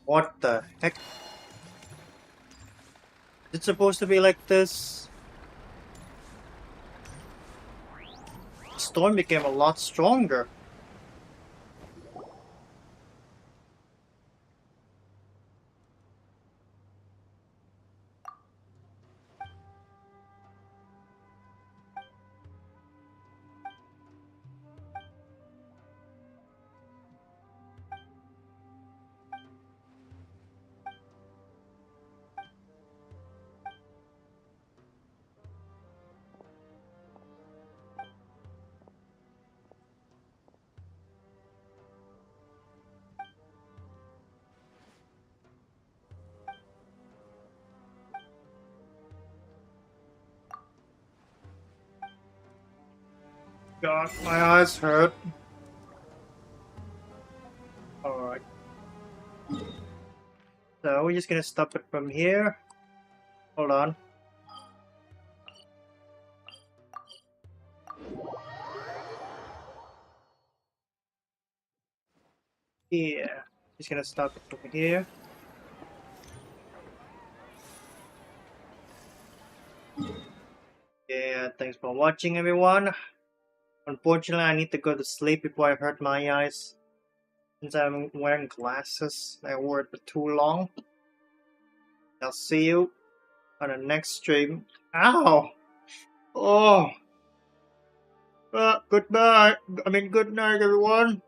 What the heck? Is it supposed to be like this? The storm became a lot stronger. God, my eyes hurt. Alright. So we're just gonna stop it from here. Hold on. Yeah. Just gonna stop it from here. Yeah, thanks for watching everyone. Unfortunately, I need to go to sleep before I hurt my eyes. Since I'm wearing glasses, I wore it for too long. I'll see you on the next stream. Ow! Oh! Goodbye. Good night, everyone.